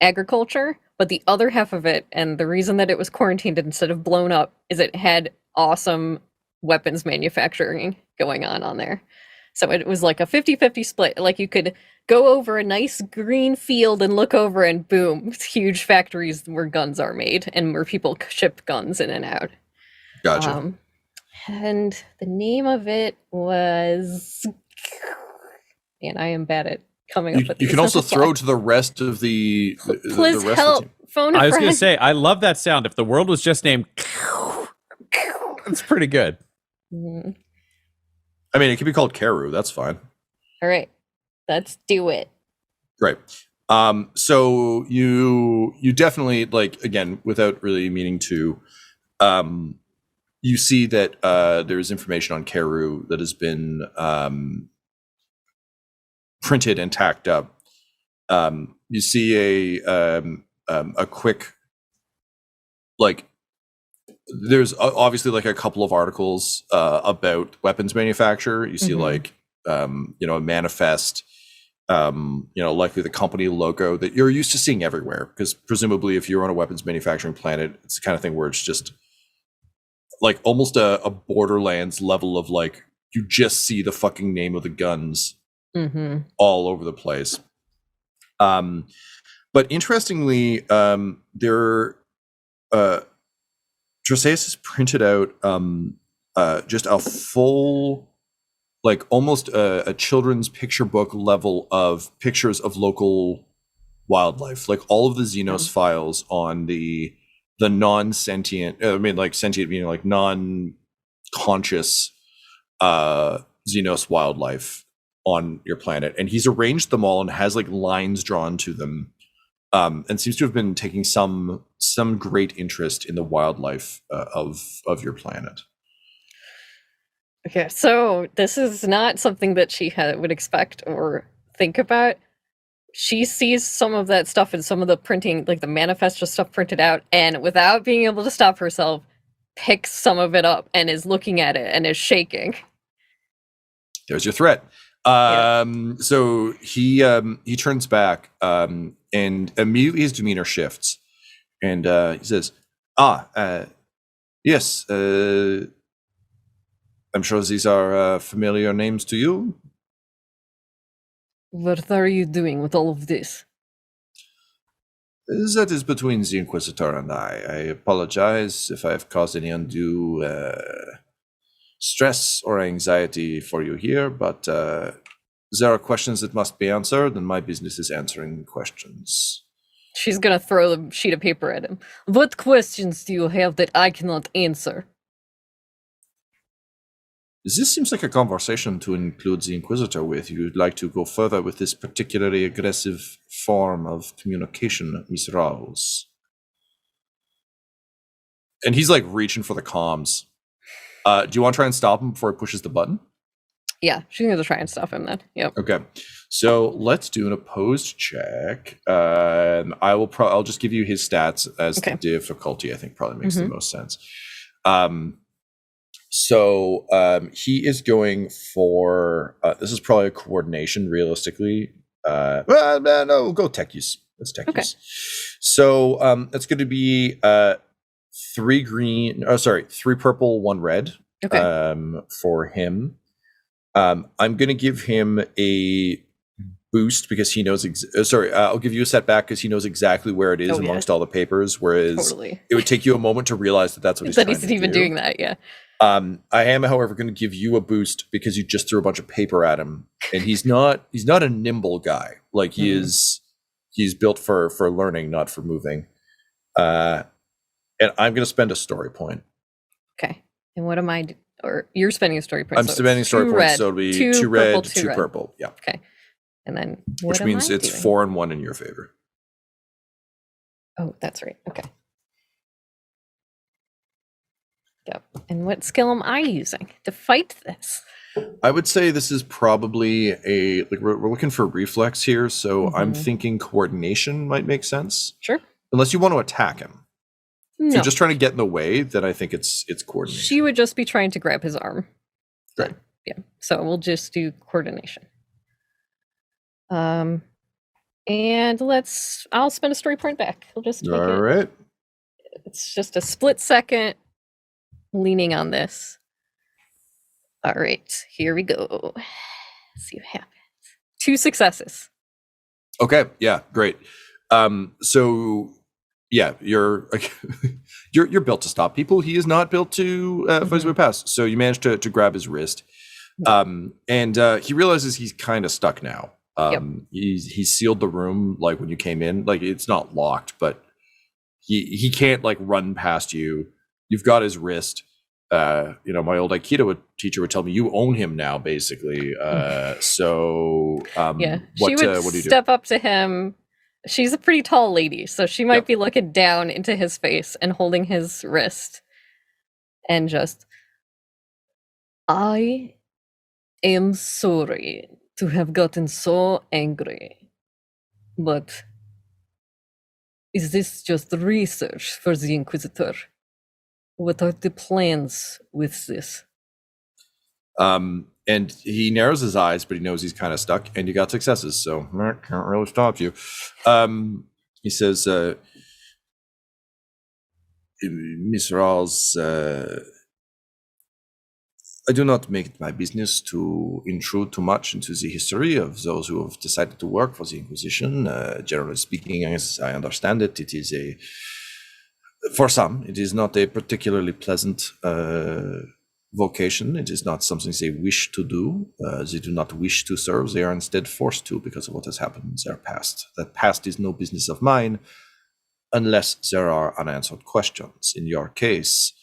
agriculture, but the other half of it, and the reason that it was quarantined instead of blown up, is it had awesome weapons manufacturing going on there. So it was like a 50-50 split. Like you could go over a nice green field and look over and boom, huge factories where guns are made and where people ship guns in and out. Gotcha. And the name of it was... And I am bad at coming up with You can also throw to the rest of the Please the rest help. Of the team. Phone a I was friend. going to say, I love that sound. If the world was just named, it's pretty good. Mhm. I mean, it could be called Karu. That's fine. All right, let's do it. Great. So you definitely, like, again, without really meaning to, you see that there's information on Karu that has been printed and tacked up. You see a quick, like, there's obviously like a couple of articles about weapons manufacture. You see like a manifest, likely the company logo that you're used to seeing everywhere, because presumably if you're on a weapons manufacturing planet, it's the kind of thing where it's just like almost a Borderlands level of like, you just see the fucking name of the guns all over the place. But interestingly, Genesys has printed out just a full, like almost a children's picture book level of pictures of local wildlife, like all of the Xenos files on the non-sentient, I mean like sentient meaning like non-conscious Xenos wildlife on your planet. And he's arranged them all and has like lines drawn to them. And seems to have been taking some great interest in the wildlife of your planet. Okay, so this is not something that she would expect or think about. She sees some of that stuff in some of the printing, like the manifesto stuff printed out, and without being able to stop herself, picks some of it up and is looking at it and is shaking. There's your threat. So he turns back and immediately his demeanor shifts, and he says, yes, I'm sure these are familiar names to you. What are you doing with all of this? That is between the Inquisitor and I. I apologize if I have caused any undue stress or anxiety for you here, but there are questions that must be answered, and my business is answering questions. She's gonna throw the sheet of paper at him. What questions do you have that I cannot answer? This seems like a conversation to include the Inquisitor with. You'd like to go further with this particularly aggressive form of communication, Miss Rhalls. And he's like reaching for the comms. Do you want to try and stop him before he pushes the button? Yeah, she's gonna try and stop him then. Yep. Okay, so let's do an opposed check. I'll just give you his stats as the difficulty. I think probably makes the most sense. So he is going for this is probably a coordination realistically. No, we'll go tech use. Let's tech use. So it's going to be 3 purple, 1 red. For him. I'm going to give him a boost because he knows. I'll give you a setback because he knows exactly where it is amongst all the papers. Whereas it would take you a moment to realize that that's what he's trying to do. That he's even doing that. Yeah. I am, however, going to give you a boost because you just threw a bunch of paper at him, and he's not a nimble guy. Like he is, he's built for learning, not for moving. And I'm going to spend a story point. Okay. And what am I Or you're spending a story point. I'm spending story points, so it'll be two red, two purple. Yeah. Okay. And then which means it's doing? 4 and 1 in your favor. Oh, that's right. Okay. Yep. And what skill am I using to fight this? I would say this is probably we're looking for reflex here, so I'm thinking coordination might make sense. Sure. Unless you want to attack him. No. If you're just trying to get in the way, then I think it's coordination. She would just be trying to grab his arm. Right. Yeah. So we'll just do coordination. And I'll spend a story point back. We'll just take All right. It's just a split second leaning on this. All right, here we go. Let's see what happens. 2 successes. Okay. Yeah. Great. So yeah, you're built to stop people. He is not built to fight his way past. So you managed to grab his wrist, and he realizes he's kind of stuck now. He's sealed the room like when you came in. Like it's not locked, but he can't like run past you. You've got his wrist. My old Aikido teacher would tell me you own him now, basically. So she would step up to him. She's a pretty tall lady, so she might be looking down into his face and holding his wrist, and just, I am sorry to have gotten so angry, but is this just research for the Inquisitor? What are the plans with this? And he narrows his eyes, but he knows he's kind of stuck, and you got successes, so can't really stop you. He says, Miss Rhalls, I do not make it my business to intrude too much into the history of those who have decided to work for the Inquisition. Generally speaking, as I understand it, it is for some, it is not a particularly pleasant vocation. It is not something they wish to do. They do not wish to serve. They are instead forced to because of what has happened in their past. That past is no business of mine unless there are unanswered questions. In your case,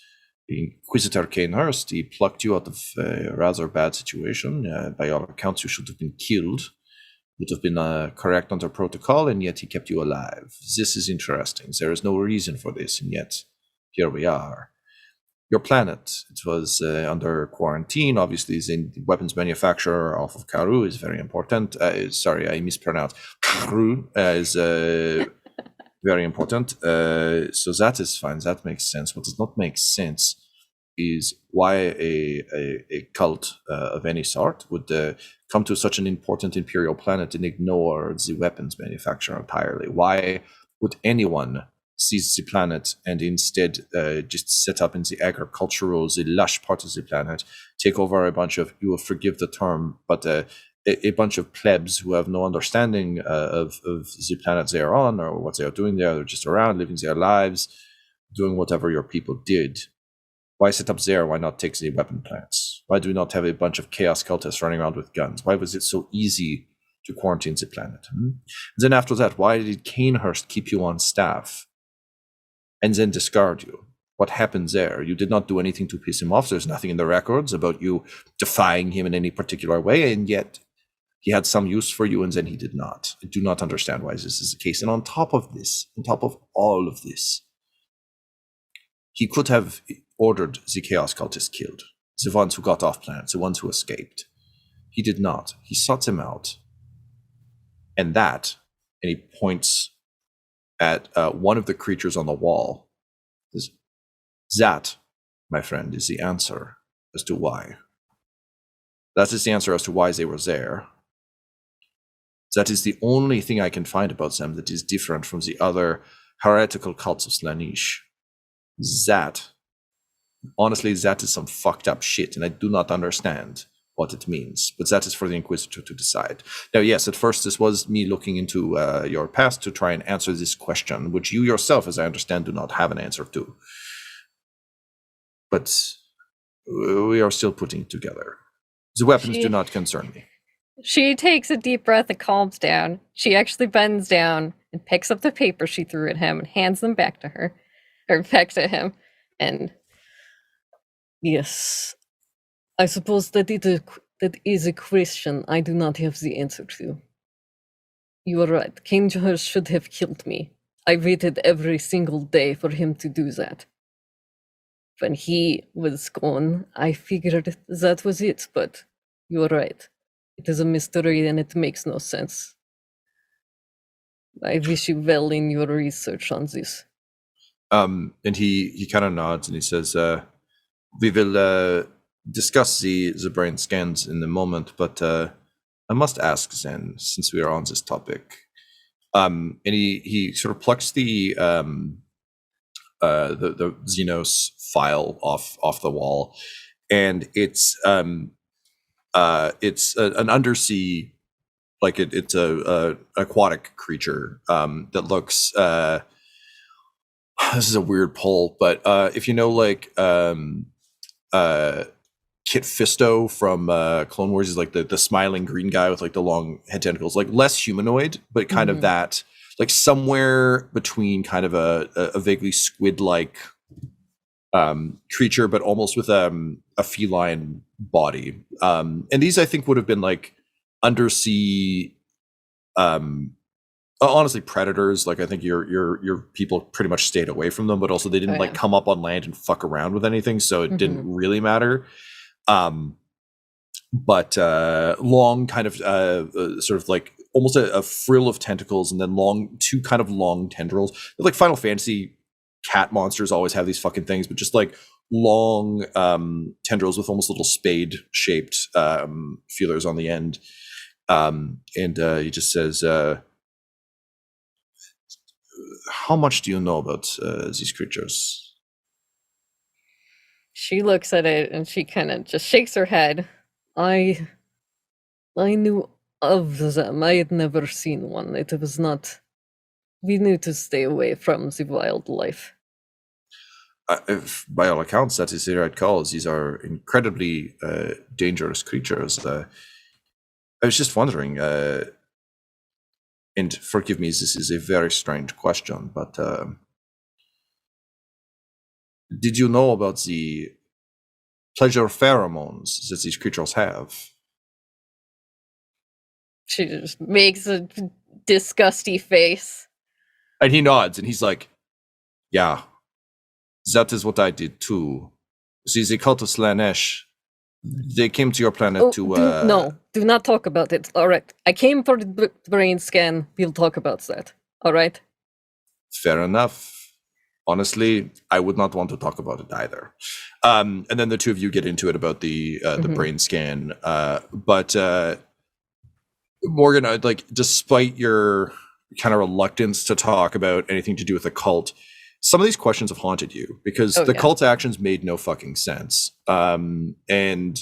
the Inquisitor Cainhurst, he plucked you out of a rather bad situation. By all accounts, you should have been killed. Would have been correct under protocol, and yet he kept you alive. This is interesting. There is no reason for this, and yet here we are. Your planet, it was under quarantine. Obviously, the weapons manufacturer off of Karu is very important. Sorry, I mispronounced. Karu is very important. So that is fine. That makes sense. What does not make sense is why a cult of any sort would come to such an important imperial planet and ignore the weapons manufacturer entirely. Why would anyone seize the planet and instead just set up in the agricultural, the lush part of the planet, take over a bunch of, you will forgive the term, but a bunch of plebs who have no understanding of the planet they are on or what they are doing there. They're just around, living their lives, doing whatever your people did. Why set up there? Why not take the weapon plants? Why do we not have a bunch of chaos cultists running around with guns? Why was it so easy to quarantine the planet? And then after that, why did Cainhurst keep you on staff and then discard you? What happened there? You did not do anything to piss him off. There's nothing in the records about you defying him in any particular way, and yet he had some use for you and then he did not. I do not understand why this is the case. And on top of this, on top of all of this, he could have ordered the chaos cultists killed, the ones who got off planet, the ones who escaped. He did not. He sought them out. And he points at one of the creatures on the wall. That, my friend, is the answer as to why. That is the answer as to why they were there. That is the only thing I can find about them that is different from the other heretical cults of Slaanesh. Honestly, that is some fucked up shit, and I do not understand what it means. But that is for the Inquisitor to decide. Now, yes, at first this was me looking into your past to try and answer this question, which you yourself, as I understand, do not have an answer to. But we are still putting it together. The weapons do not concern me. She takes a deep breath and calms down. She actually bends down and picks up the paper she threw at him and hands them back to her, or back to him. And yes, I suppose that that is a question I do not have the answer to. You are right. Cainhurst should have killed me. I waited every single day for him to do that. When he was gone, I figured that was it, but you are right. It is a mystery and it makes no sense. I wish you well in your research on this. And he kind of nods and he says, we will discuss the brain scans in a moment, but I must ask then, since we are on this topic. And he sort of plucks the Xenos file off the wall, and it's an undersea, like it's a aquatic creature that looks. This is a weird pull, but if you know, like Kit Fisto from Clone Wars, is like the smiling green guy with like the long head tentacles, like less humanoid, but kind of that, like somewhere between kind of a vaguely squid-like creature, but almost with a feline body. And these, I think, would have been like undersea, honestly, predators. Like I think your people pretty much stayed away from them, but also they didn't come up on land and fuck around with anything, so it didn't really matter. But long kind of sort of like almost a frill of tentacles, and then two kind of long tendrils. Like Final Fantasy cat monsters always have these fucking things, but just like long tendrils with almost little spade shaped feelers on the end. And he just says, how much do you know about these creatures? She looks at it and she kind of just shakes her head. I knew of them. I had never seen one. It was not. We knew to stay away from the wildlife. By all accounts, that is the right call. These are incredibly dangerous creatures. I was just wondering, and forgive me, this is a very strange question, but did you know about the pleasure pheromones that these creatures have? She just makes a disgusty face. And he nods, and he's like, yeah, that is what I did too. See, the cult of Slanesh, they came to your planet to... do not talk about it. All right. I came for the brain scan. We'll talk about that. All right? Fair enough. Honestly, I would not want to talk about it either. And then the two of you get into it about the brain scan. But Morgan, like, despite your kind of reluctance to talk about anything to do with the cult, some of these questions have haunted you because the cult's actions made no fucking sense. And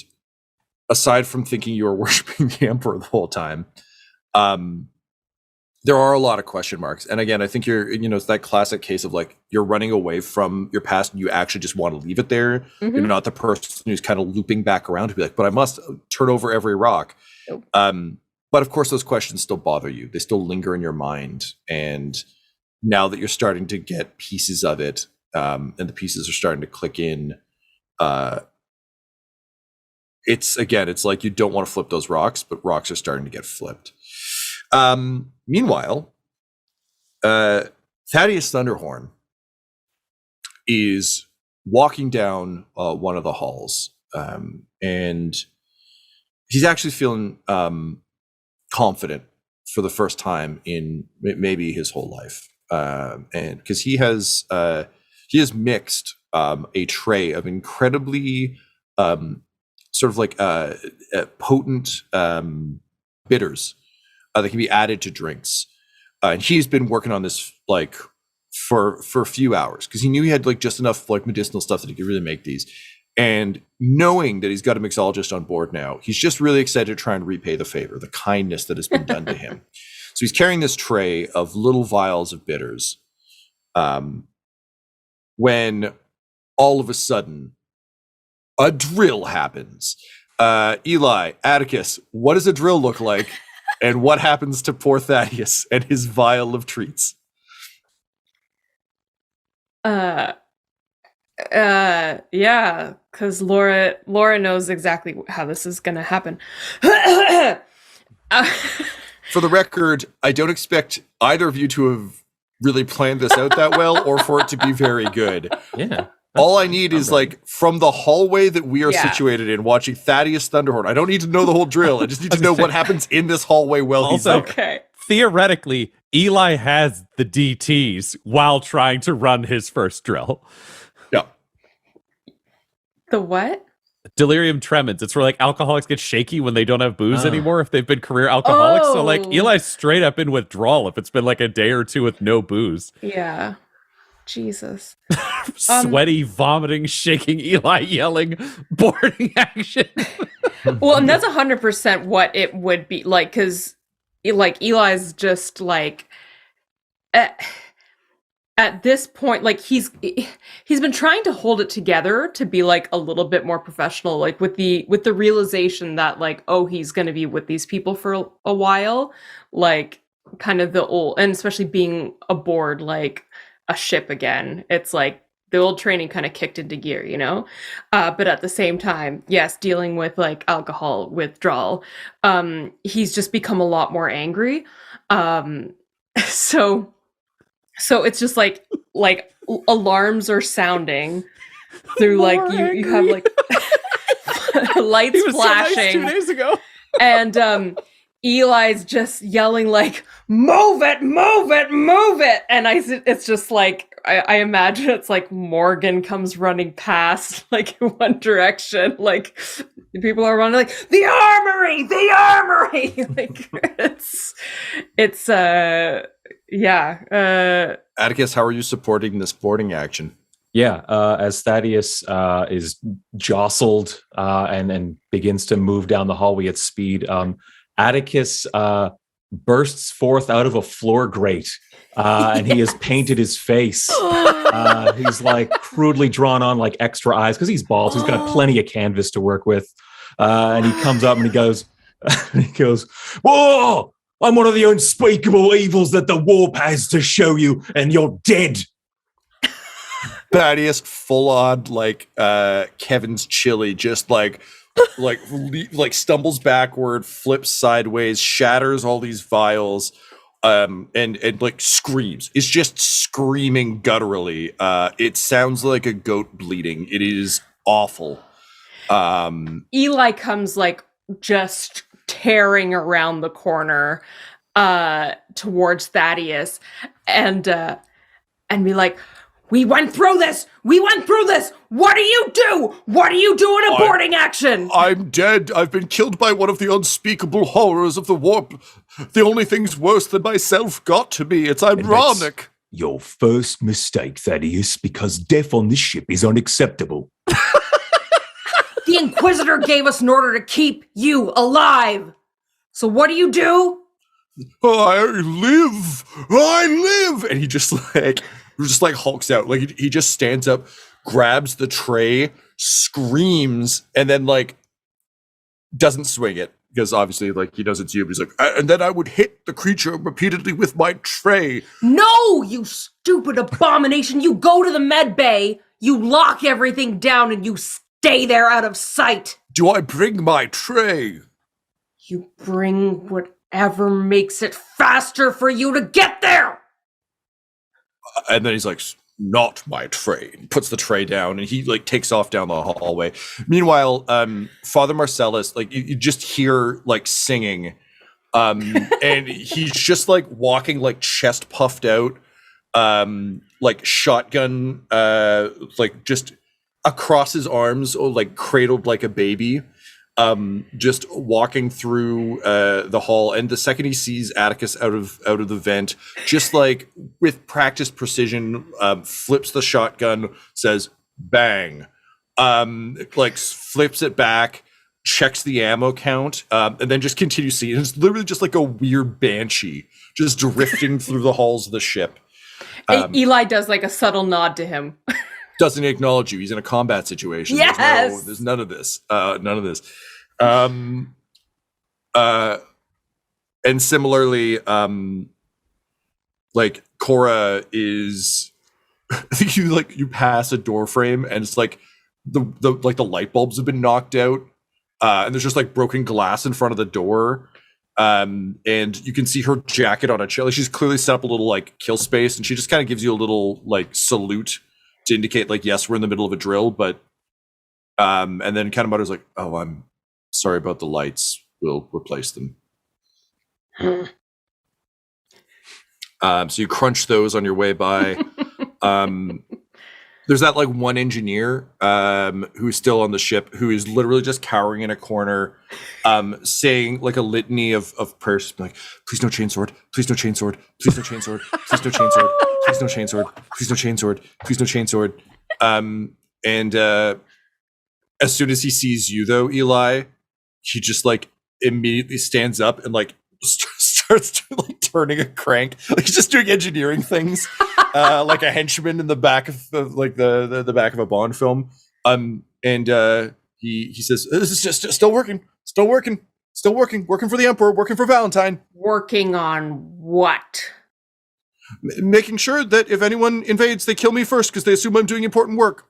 aside from thinking you were worshiping the Emperor the whole time, there are a lot of question marks. And again, I think it's that classic case of like, you're running away from your past and you actually just want to leave it there. You're not the person who's kind of looping back around to be like, but I must turn over every rock. Nope. But of course, those questions still bother you. They still linger in your mind. And now that you're starting to get pieces of it, and the pieces are starting to click in, it's like you don't want to flip those rocks, but rocks are starting to get flipped. Meanwhile, Thaddius Thunderhorn is walking down one of the halls, and he's actually feeling confident for the first time in maybe his whole life, and because he has mixed a tray of incredibly sort of like potent bitters that can be added to drinks, and he's been working on this like for a few hours because he knew he had like just enough like medicinal stuff that he could really make these. And knowing that he's got a mixologist on board now, he's just really excited to try and repay the favor, the kindness that has been done to him. So he's carrying this tray of little vials of bitters, when all of a sudden a drill happens. Eli, Attikus, what does a drill look like? And what happens to poor Thaddius and his vial of treats? Yeah, because Laura knows exactly how this is gonna happen. For the record, I don't expect either of you to have really planned this out that well, or for it to be very good. Yeah. All I need is like from the hallway that we are Yeah. situated in, watching Thaddius Thunderhorn. I don't need to know the whole drill. I just need to know what happens in this hallway while he's Also- there. Okay. Theoretically, Eli has the DTs while trying to run his first drill. Yeah. The what? Delirium tremens. It's where like alcoholics get shaky when they don't have booze anymore if they've been career alcoholics. So like Oh. Eli's straight up in withdrawal if it's been like a day or two with no booze. Yeah. Jesus. Sweaty, vomiting, shaking Eli yelling, boarding action. Well, and that's 100% what it would be like, because like Eli's just like at this point, like he's been trying to hold it together to be like a little bit more professional, like with the realization that like, oh, he's going to be with these people for a while, like kind of the old, and especially being aboard like a ship again, it's like the old training kind of kicked into gear, you know? But at the same time, yes, dealing with like alcohol withdrawal, he's just become a lot more angry. So it's just like alarms are sounding through like you have like lights He was flashing. so nice 2 days ago. And Eli's just yelling like, move it, move it, move it. And it's just like, I imagine it's like Morgan comes running past like in one direction. Like people are running like, the armory. Like it's yeah. Attikus, how are you supporting this boarding action? Yeah, as Thaddius is jostled and begins to move down the hallway at speed, Attikus bursts forth out of a floor grate, and he has painted his face. He's like crudely drawn on like extra eyes because he's bald. So he's got plenty of canvas to work with, and he comes up and he goes, "Whoa! I'm one of the unspeakable evils that the warp has to show you, and you're dead." Thaddius full on like Kevin's chili, just like stumbles backward, flips sideways, shatters all these vials, and like screams. It's just screaming gutturally. It sounds like a goat bleeding. It is awful. Eli comes like just tearing around the corner towards Thaddius and be like, we went through this. What do you do? What do you do in a boarding action? I'm dead. I've been killed by one of the unspeakable horrors of the warp. The only thing's worse than myself got to me. It's ironic. Your first mistake, Thaddius, because death on this ship is unacceptable. The Inquisitor gave us an order to keep you alive. So what do you do? I live. And he just like hulks out. Like he just stands up, grabs the tray, screams, and then like doesn't swing it because obviously like he knows it's you. But he's like, and then I would hit the creature repeatedly with my tray. No, you stupid abomination. You go to the med bay, you lock everything down, and you stay there out of sight. Do I bring my tray? You bring whatever makes it faster for you to get there. And then he's like, not my tray. He puts the tray down and he like takes off down the hallway. Meanwhile, Father Marcellus, like you just hear like singing, and he's just like walking like chest puffed out, like shotgun, like just across his arms, or like cradled like a baby, just walking through the hall. And the second he sees Attikus out of the vent, just like with practiced precision, flips the shotgun, says bang, like flips it back, checks the ammo count, and then just continues seeing. It's literally just like a weird banshee just drifting through the halls of the ship. Eli does like a subtle nod to him. Doesn't acknowledge you. He's in a combat situation. Yes! There's none of this. And similarly, like Cora is you pass a door frame and it's like the light bulbs have been knocked out, and there's just like broken glass in front of the door. And you can see her jacket on a chair. Like she's clearly set up a little like kill space, and she just kind of gives you a little like salute to indicate like, yes, we're in the middle of a drill, but and then kind of mutters like, oh, I'm sorry about the lights. We'll replace them. So you crunch those on your way by. There's that like one engineer who's still on the ship, who is literally just cowering in a corner, saying like a litany of prayers, like, please no chainsword, please no chainsword, please no chainsword, please no chainsword, please no chainsword, please no chainsword, please no chainsword. And as soon as he sees you though, Eli, he just like immediately stands up and like starts like turning a crank. Like he's just doing engineering things, like a henchman in the back of like the back of a Bond film. And he says, "This is just still working for the Emperor, working for Valentyne." Working on what? Making sure that if anyone invades, they kill me first because they assume I'm doing important work.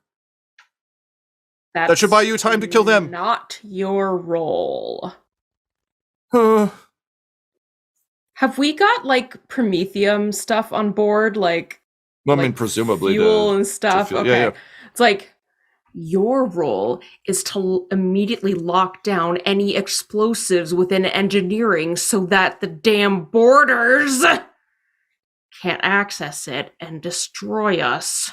That should buy you time to kill them. Not your role. Have we got like Prometheum stuff on board? Like, I mean, presumably fuel and stuff. Okay, yeah. It's like your role is to immediately lock down any explosives within engineering so that the damn boarders can't access it and destroy us.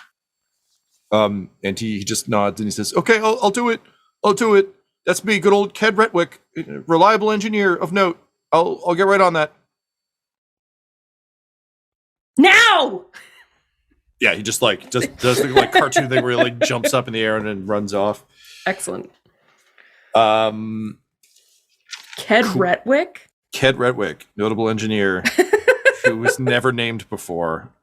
And he just nods and he says, "Okay, I'll do it. I'll do it. That's me, good old Ked Retwick, reliable engineer of note. I'll get right on that." Now! Yeah, he just does the like cartoon thing where he like jumps up in the air and then runs off. Excellent. Ked Retwick? Ked Retwick, notable engineer who was never named before,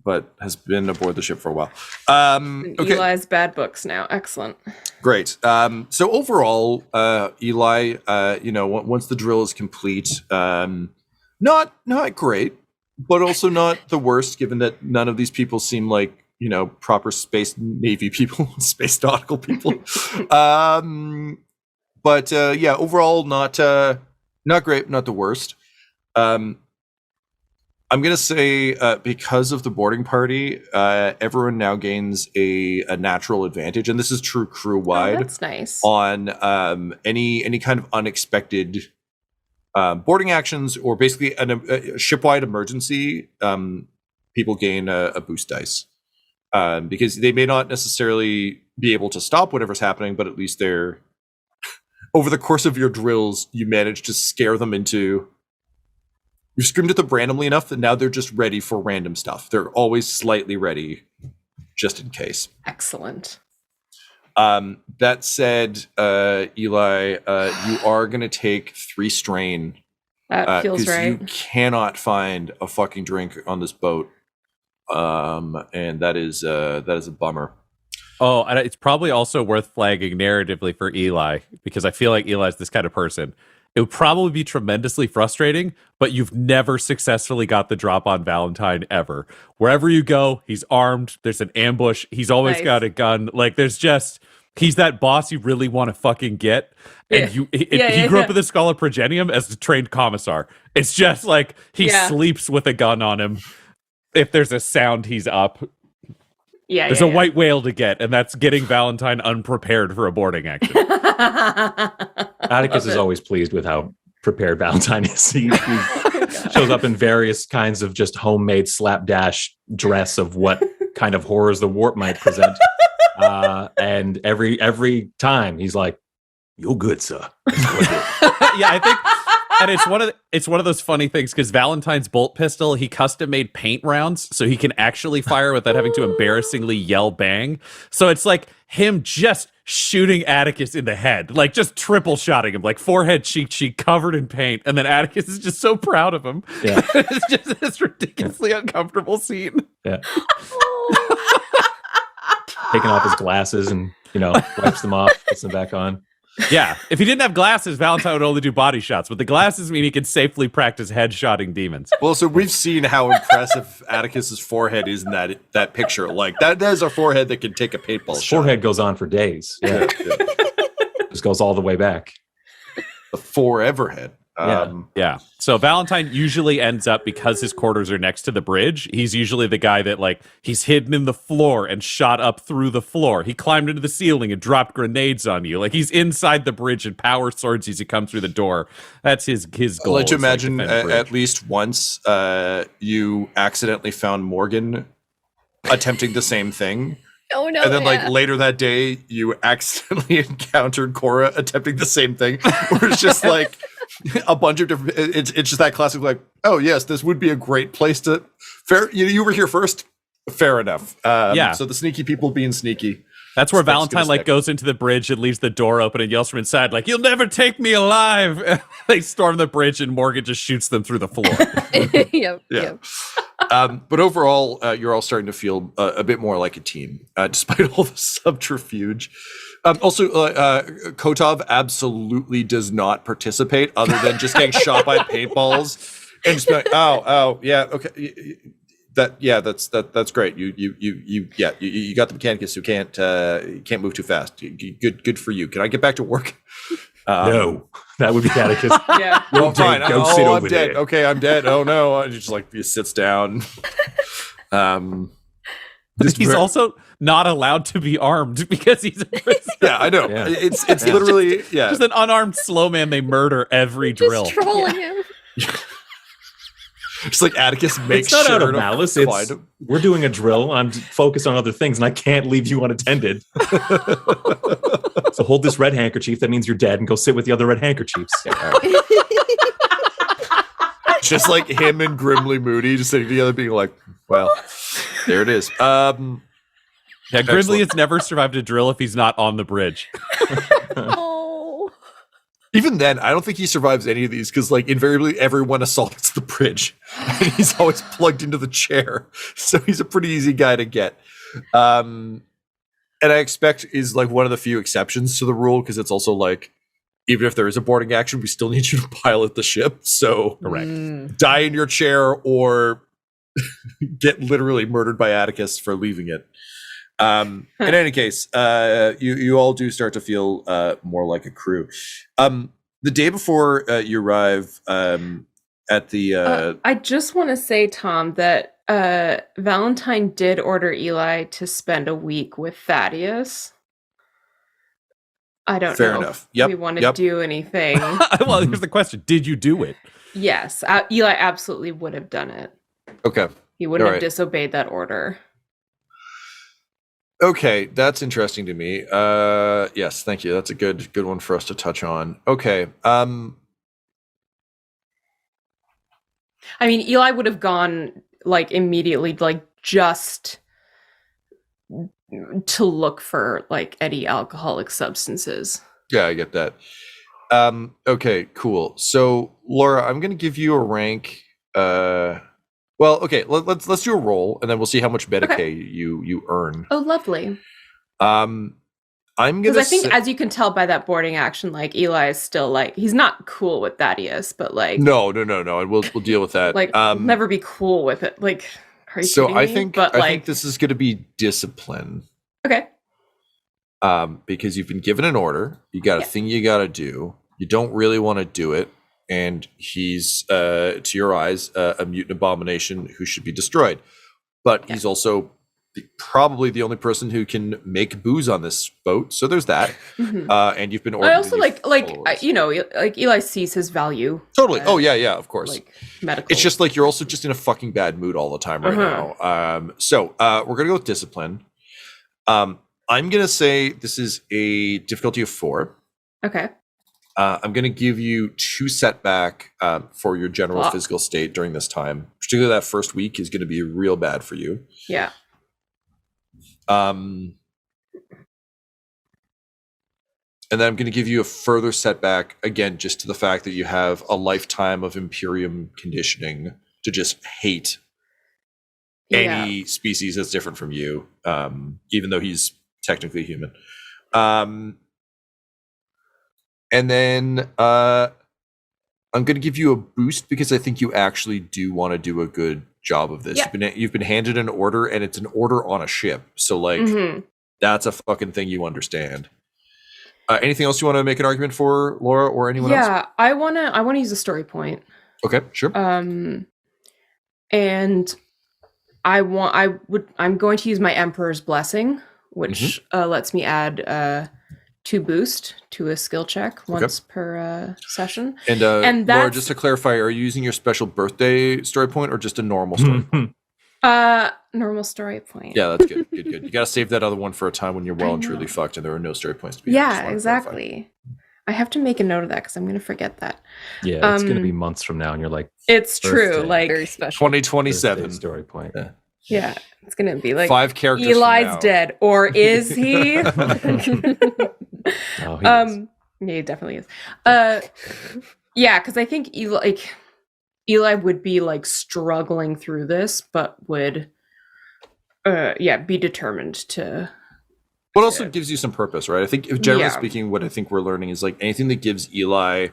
but has been aboard the ship for a while. Okay. Eli's bad books now. Excellent. Great. So overall, Eli, once the drill is complete, not great, but also not the worst, given that none of these people seem like, proper space Navy people, space nautical people. But overall, not great, not the worst. I'm going to say because of the boarding party, everyone now gains a natural advantage, and this is true crew-wide. Oh, that's nice. On any kind of unexpected boarding actions, or basically a ship-wide emergency, people gain a boost dice. Because they may not necessarily be able to stop whatever's happening, but at least they're... Over the course of your drills, you manage to scare them into... You screamed at them randomly enough that now they're just ready for random stuff. They're always slightly ready, just in case. Excellent. That said, Eli, you are going to take 3 strain. That feels right. You cannot find a fucking drink on this boat, and that is a bummer. Oh, and it's probably also worth flagging narratively for Eli, because I feel like Eli's this kind of person. It would probably be tremendously frustrating, but you've never successfully got the drop on Valentyne ever. Wherever you go, he's armed. There's an ambush. He's always got a gun. Like, he's that boss you really want to fucking get. And he grew up in the Scholar Progenium as a trained commissar. It's just like he sleeps with a gun on him. If there's a sound, he's up. There's a white whale to get, and that's getting Valentyne unprepared for a boarding action. Attikus is always pleased with how prepared Valentyne is. He shows up in various kinds of just homemade slapdash dress of what kind of horrors the warp might present. And every time he's like, "You're good, sir." Yeah, I think, and it's one of those funny things, because Valentyne's bolt pistol, he custom made paint rounds so he can actually fire without having to embarrassingly yell bang. So it's like him just shooting Attikus in the head, like just triple shotting him, like forehead, cheek covered in paint, and then Attikus is just so proud of him. Yeah. It's just this ridiculously uncomfortable scene. Yeah. Taking off his glasses and wipes them off, puts them back on. Yeah, if he didn't have glasses, Valentyne would only do body shots, but the glasses mean he can safely practice headshotting demons. Well, so we've seen how impressive Attikus's forehead is in that picture. Like that is a forehead that can take a paintball His shot. forehead goes on for days. Yeah. Just goes all the way back. The forever head. Yeah. So Valentyne usually ends up, because his quarters are next to the bridge, he's usually the guy that, like, he's hidden in the floor and shot up through the floor. He climbed into the ceiling and dropped grenades on you. Like, he's inside the bridge and power swords as you come through the door. That's his goal. I'd like to is, like, imagine defend the bridge. at least once you accidentally found Morgan attempting the same thing. Oh no! And then, like, later that day, you accidentally encountered Cora attempting the same thing. Where it's just like a bunch of different. It's just that classic, like, oh yes, this would be a great place to. Fair, you were here first. Fair enough. Yeah. So the sneaky people being sneaky. That's where Stick's gonna Valentyne, like, stick. goes into the bridge and leaves the door open and yells from inside, like, "You'll never take me alive!" They storm the bridge and Morgan just shoots them through the floor. Yep. Yeah. Yep. But overall, you're all starting to feel a bit more like a team, despite all the subterfuge. Also, Kotov absolutely does not participate, other than just getting shot by paintballs and just be like, "Oh, yeah, okay, that's great. You got the Mechanicus who can't move too fast. Good for you. Can I get back to work?" No, that would be Attikus. Yeah. Oh, fine. Go sit I'm over dead. there. Okay, I'm dead. Oh no! And he sits down. He's also not allowed to be armed because he's a prisoner. Yeah, I know. Yeah. It's literally Just an unarmed slow man they murder every drill. Just trolling him. It's like Attikus makes It's not sure out of to malice. find It's him. we're doing a drill. I'm focused on other things, and I can't leave you unattended. So hold this red handkerchief. That means you're dead, and go sit with the other red handkerchiefs. Just like him and Grimly Moody just sitting together, being like, "Well, there it is." Yeah, Grimly Excellent. has never survived a drill if he's not on the bridge. Oh. Even then, I don't think he survives any of these because, like, invariably everyone assaults the bridge, and he's always plugged into the chair. So he's a pretty easy guy to get. And I expect is like one of the few exceptions to the rule because it's also like, even if there is a boarding action, we still need you to pilot the ship. So die in your chair or get literally murdered by Attikus for leaving it. In any case, you all do start to feel more like a crew. The day before you arrive at the I just want to say, Tom, that Valentyne did order Eli to spend a week with Thaddius. I don't Fair know enough. if Yep, we want to yep. do anything. Well, here's the question. Did you do it? Yes, Eli absolutely would have done it. okay. He wouldn't All have right. disobeyed that order. Okay, that's interesting to me. Yes, thank you. That's a good one for us to touch on. Okay. I mean, Eli would have gone like immediately, like just to look for like any alcoholic substances. Yeah, I get that. Okay, cool. So, Laura, I'm going to give you a rank. Well, okay, let's do a roll, and then we'll see how much Medicaid Okay. you earn. Oh, lovely. I'm Because gonna I think, say, as you can tell by that boarding action, like Eli is still like he's not cool with Thaddius, but like no, and we'll deal with that. like never be cool with it. Like, are you so kidding I me? think but I like think this is going to be discipline. okay, Because you've been given an order, you got a Yeah. thing you got to do. You don't really want to do it, and he's to your eyes a mutant abomination who should be destroyed. But Yeah. he's also probably the only person who can make booze on this boat. So there's that. Mhm. And you've been ordered. I to also leave like followers. you know, like Eli sees his value. Totally. Oh yeah, of course. Like medical. It's just like you're also just in a fucking bad mood all the time right now. So we're gonna go with discipline. I'm gonna say this is a difficulty of 4. okay. I'm gonna give you 2 setback for your general Fuck. physical state during this time. Particularly that first week is gonna be real bad for you. Yeah. And then I'm gonna give you a further setback again, just to the fact that you have a lifetime of Imperium conditioning to just hate any species that's different from you, even though he's technically human. And then I'm going to give you a boost because I think you actually do want to do a good job of this. Yeah. You've been handed an order, and it's an order on a ship. So, like, that's a fucking thing you understand. Anything else you want to make an argument for, Laura, or anyone else? Yeah, I wanna use a story point. Okay, sure. And I'm going to use my Emperor's Blessing, which lets me add 2 boost to a skill check once per session. And Laura, just to clarify, are you using your special birthday story point or just a normal story point? Normal story point. Yeah, that's good. Good. You got to save that other one for a time when you're well and truly fucked and there are no story points to be. Yeah, exactly. I have to make a note of that because I'm going to forget that. Yeah, it's going to be months from now, and you're like, it's true. Like Very special. 2027 story point. Yeah, it's going to be like 5 characters. Eli's dead, or is he? Oh, yeah, he definitely is. Yeah, because I think Eli would be like struggling through this, but would be determined to. What also gives you some purpose, right? I think, generally speaking, what I think we're learning is like anything that gives Eli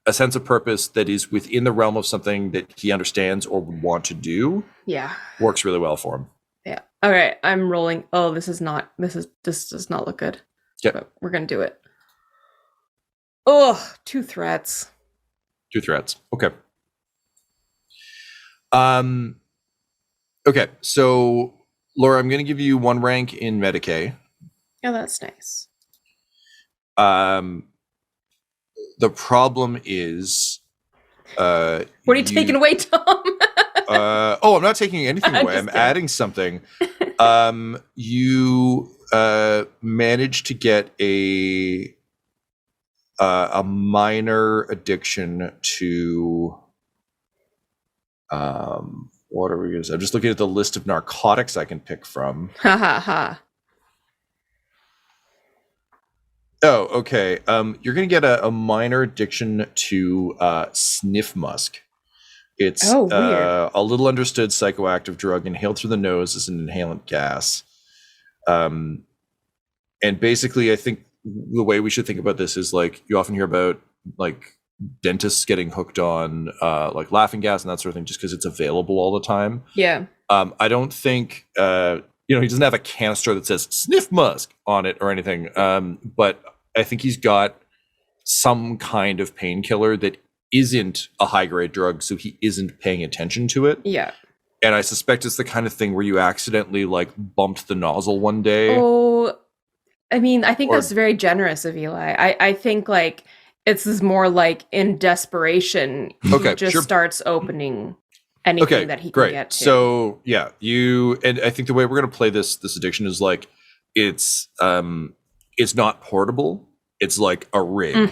a sense of purpose that is within the realm of something that he understands or would want to do. Yeah, works really well for him. Yeah. All right, I'm rolling. Oh, this does not look good. Yeah, but we're gonna do it. Oh, 2 threats. 2 threats. Okay. Okay, so Laura, I'm going to give you 1 rank in Medicaid. Oh, that's nice. The problem is, what are you taking away, Tom? I'm not taking anything away. I'm adding something. You managed to get a minor addiction to. What are we going to say? I'm just looking at the list of narcotics I can pick from. Ha ha ha. Oh, okay. You're going to get a minor addiction to sniff musk. It's a little understood psychoactive drug inhaled through the nose as an inhalant gas. And basically, I think the way we should think about this is like you often hear about like dentists getting hooked on like laughing gas and that sort of thing just because it's available all the time. Yeah. I don't think he doesn't have a canister that says sniff musk on it or anything. But I think he's got some kind of painkiller that isn't a high grade drug, so he isn't paying attention to it. Yeah. And I suspect it's the kind of thing where you accidentally like bumped the nozzle one day. Oh, I mean, I think that's very generous of Eli. I think like it's more like in desperation, he just starts opening anything that he can get to. So yeah, and I think the way we're gonna play this addiction is like it's not portable, it's like a rig.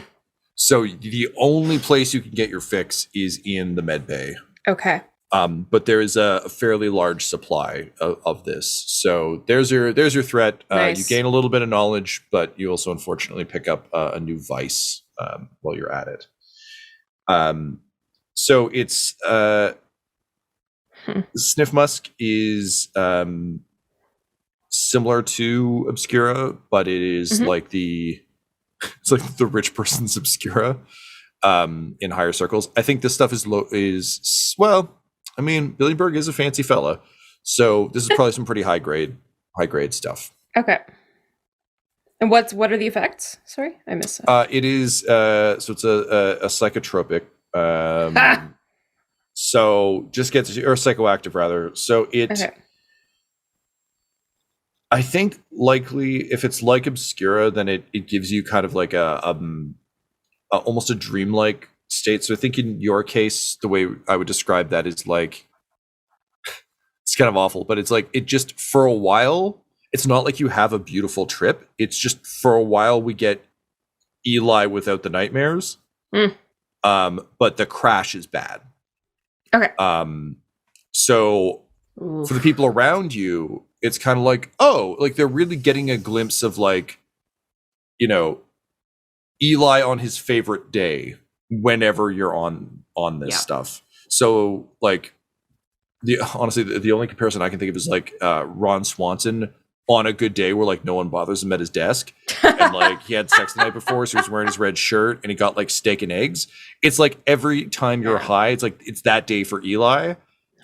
So the only place you can get your fix is in the med bay. Okay. But there is a fairly large supply of this. So there's your threat. Nice. You gain a little bit of knowledge, but you also unfortunately pick up a new vice while you're at it. So it's sniff musk is similar to Obscura, but it is like it's like the rich person's Obscura in higher circles. I think this stuff is I mean, Billyberg is a fancy fella, so this is probably some pretty high grade stuff. Okay. And what are the effects? Sorry, I missed that. It is so it's a psychotropic. So just gets or psychoactive rather. So it. Okay. I think likely if it's like Obscura, then it gives you kind of like a almost a dreamlike state. So I think in your case, the way I would describe that is like it's kind of awful, but it's like it just for a while. It's not like you have a beautiful trip. It's just for a while we get Eli without the nightmares. But the crash is bad. Okay. So for the people around you, it's kind of like, like they're really getting a glimpse of like, Eli on his favorite day whenever you're on this stuff. So like honestly, the only comparison I can think of is like Ron Swanson on a good day where like no one bothers him at his desk, and like he had sex the night before, so he was wearing his red shirt and he got like steak and eggs. It's like every time you're high, it's like it's that day for Eli.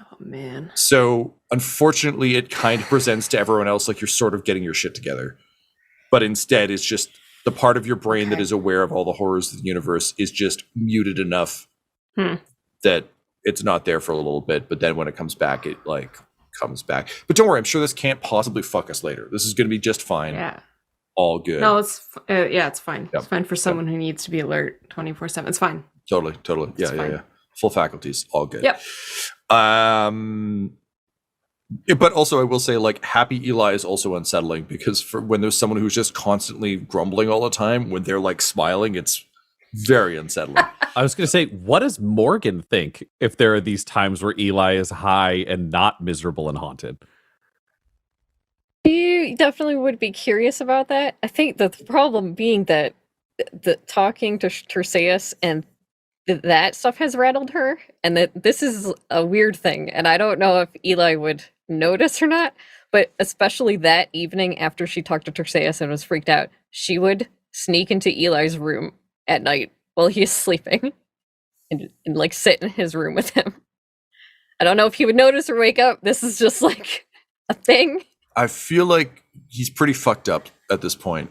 Oh man. So unfortunately, it kind of presents to everyone else like you're sort of getting your shit together, but instead it's just the part of your brain that is aware of all the horrors of the universe is just muted enough that it's not there for a little bit. But then when it comes back, it like comes back. But don't worry, I'm sure this can't possibly fuck us later. This is going to be just fine. Yeah. All good. No, it's it's fine. Yep. It's fine for someone who needs to be alert 24/7. It's fine. Totally. Yeah. Full faculties, all good. Yep. But also I will say like happy Eli is also unsettling because for when there's someone who's just constantly grumbling all the time, when they're like smiling, it's very unsettling. I was going to say, what does Morgan think if there are these times where Eli is high and not miserable and haunted? You definitely would be curious about that. I think that the problem being that the talking to Terseus and that stuff has rattled her, and that this is a weird thing, and I don't know if Eli would notice or not, but especially that evening after she talked to Terseus and was freaked out, she would sneak into Eli's room at night while he is sleeping and like sit in his room with him. I don't know if he would notice or wake up. This is just like a thing. I feel like he's pretty fucked up at this point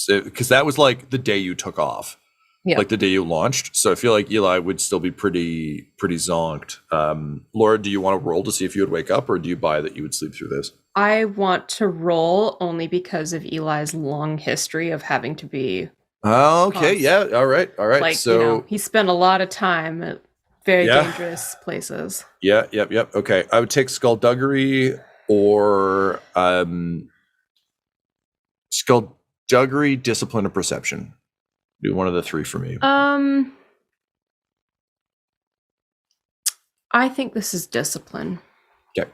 because that was like the day you took off. Yeah. Like the day you launched. So I feel like Eli would still be pretty zonked. Laura, do you want to roll to see if you would wake up, or do you buy that you would sleep through this? I want to roll only because of Eli's long history of having to be. Okay, yeah, all right. Like, so he spent a lot of time at very dangerous places. Yep. Okay, I would take skullduggery or skullduggery, discipline, or perception. Do one of the three for me. I think this is discipline. Okay.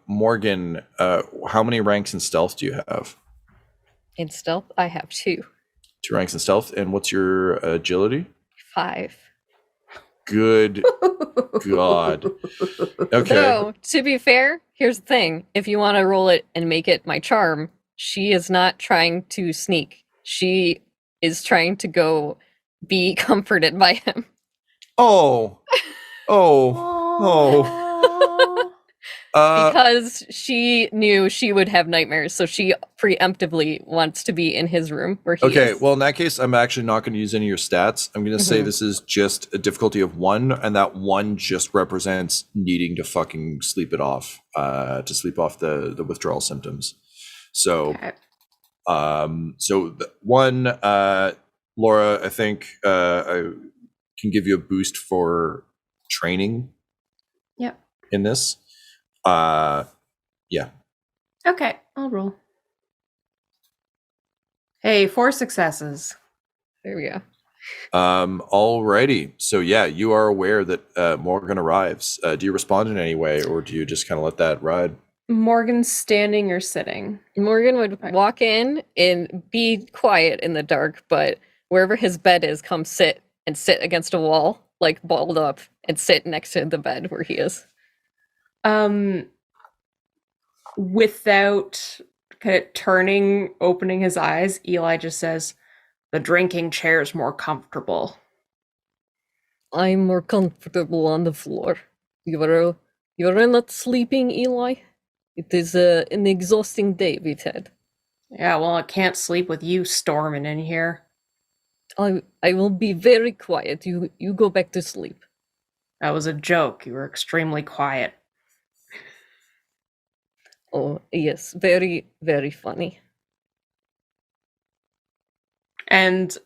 Morgan, how many ranks in stealth do you have? In stealth, I have 2. 2 ranks in stealth, and what's your agility? 5. Good God. Okay. So, to be fair, here's the thing. If you want to roll it and make it my charm, she is not trying to sneak. She is trying to go be comforted by him. Because she knew she would have nightmares, so she preemptively wants to be in his room where he is. Well, in that case, I'm actually not going to use any of your stats. I'm going to say this is just a difficulty of 1, and that 1 just represents needing to fucking sleep it off, to sleep off the withdrawal symptoms. So, one, Laura, I think I can give you a boost for training. Yep. In this. Yeah. Okay, I'll roll. Hey, 4 successes. There we go. Alrighty. So yeah, you are aware that Morgan arrives. Do you respond in any way, or do you just kind of let that ride? Morgan's standing or sitting? Morgan would walk in and be quiet in the dark, but wherever his bed is, come sit against a wall, like balled up, and sit next to the bed where he is. Without kind of opening his eyes, Eli just says, "The drinking chair's more comfortable." I'm more comfortable on the floor. You're not sleeping, Eli? It is an exhausting day we've had. Yeah, well, I can't sleep with you storming in here. I will be very quiet. You go back to sleep. That was a joke. You were extremely quiet. Oh, yes. Very, very funny. And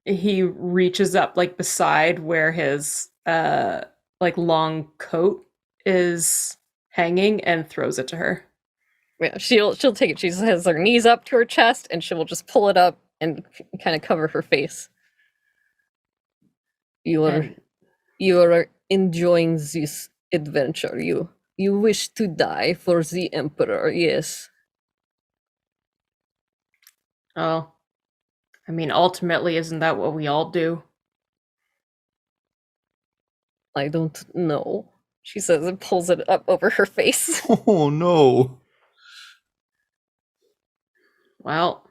he reaches up like beside where his like long coat is hanging and throws it to her. Yeah, she'll take it. She has her knees up to her chest and she will just pull it up and kind of cover her face. You are enjoying this adventure. You wish to die for the Emperor, yes. Oh, I mean, ultimately, isn't that what we all do? I don't know. she says, and pulls it up over her face. Oh no. Well,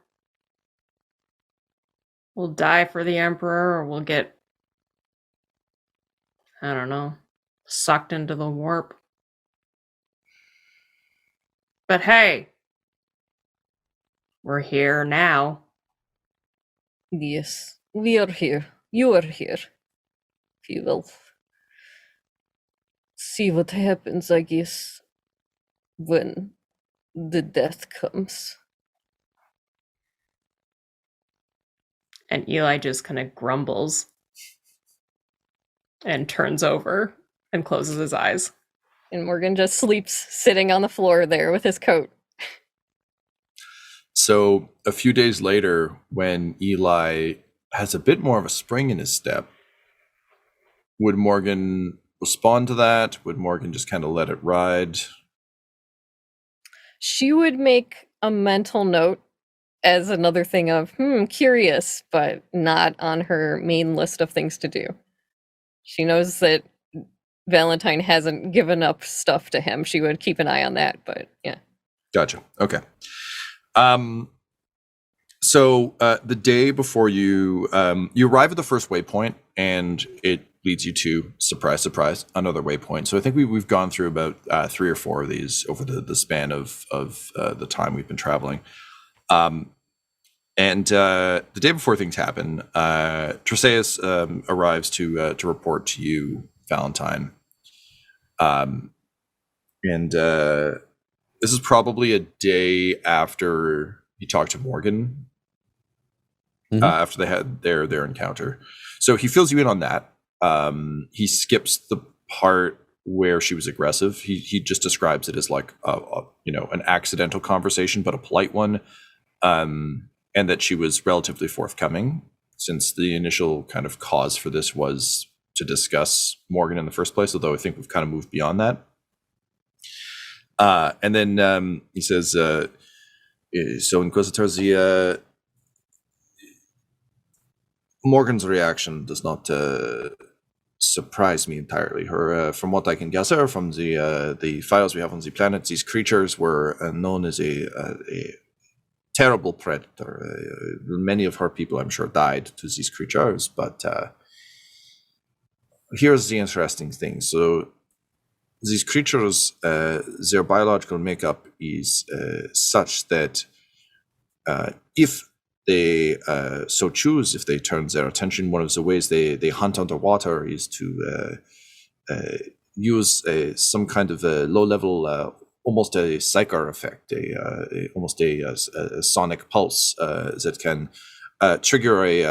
we'll die for the Emperor, or we'll get, I don't know, sucked into the warp. But hey, we're here now. Yes, we are here. You are here. We will see what happens, I guess, when the death comes. And Eli just kind of grumbles and turns over and closes his eyes. And Morgan just sleeps sitting on the floor there with his coat. So a few days later, when Eli has a bit more of a spring in his step, would Morgan respond to that? Would Morgan just kind of let it ride? She would make a mental note as another thing of, curious, but not on her main list of things to do. She knows that Valentyne hasn't given up stuff to him. She would keep an eye on that, but yeah. Gotcha. Okay. So the day before you arrive at the first waypoint, and it leads you to, surprise, surprise, another waypoint. So I think we've gone through about 3 or 4 of these over the span of the time we've been traveling. And the day before things happen, Treseus arrives to report to you, Valentyne. And this is probably a day after he talked to Morgan, after they had their encounter. So he fills you in on that. He skips the part where she was aggressive. He just describes it as like an accidental conversation, but a polite one, and that she was relatively forthcoming, since the initial kind of cause for this was to discuss Morgan in the first place. Although I think we've kind of moved beyond that. And then he says, "So, Inquisitor, Morgan's reaction does not surprise me entirely. Her, from what I can gather from the files we have on the planet, these creatures were known as a terrible predator. Many of her people, I'm sure, died to these creatures. But here's the interesting thing. So these creatures, their biological makeup is such that if they so choose, if they turn their attention, one of the ways they hunt underwater is to use some kind of a low-level, almost a psychar effect, almost a sonic pulse that can trigger a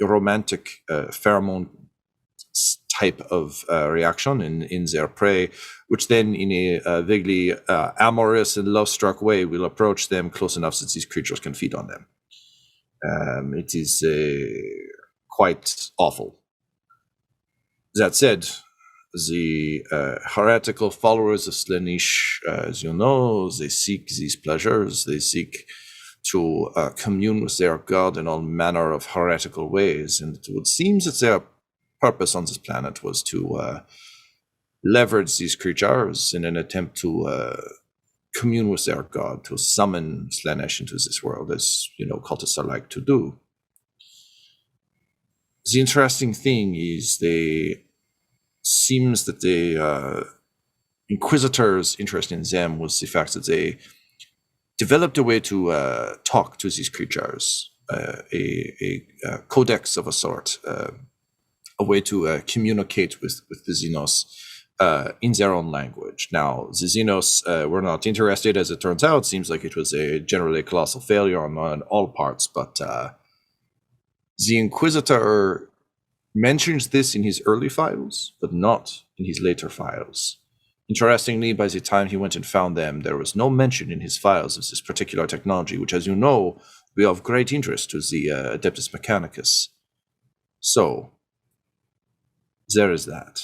romantic pheromone type of reaction in their prey, which then in a vaguely amorous and love-struck way will approach them close enough that these creatures can feed on them. It is quite awful. That said, the heretical followers of Slaanesh, as you know, they seek these pleasures. They seek to commune with their god in all manner of heretical ways, and it would seem that their purpose on this planet was to leverage these creatures in an attempt to commune with their god, to summon Slaanesh into this world, as cultists are like to do. The interesting thing is, seems that the Inquisitors' interest in them was the fact that they developed a way to talk to these creatures, a codex of a sort, a way to communicate with the Xenos in their own language. Now, the Xenos were not interested, as it turns out. Seems like it was generally a colossal failure on all parts, but the Inquisitor mentions this in his early files, but not in his later files. Interestingly, by the time he went and found them, there was no mention in his files of this particular technology, which, as you know, will be of great interest to the Adeptus Mechanicus. So, there is that.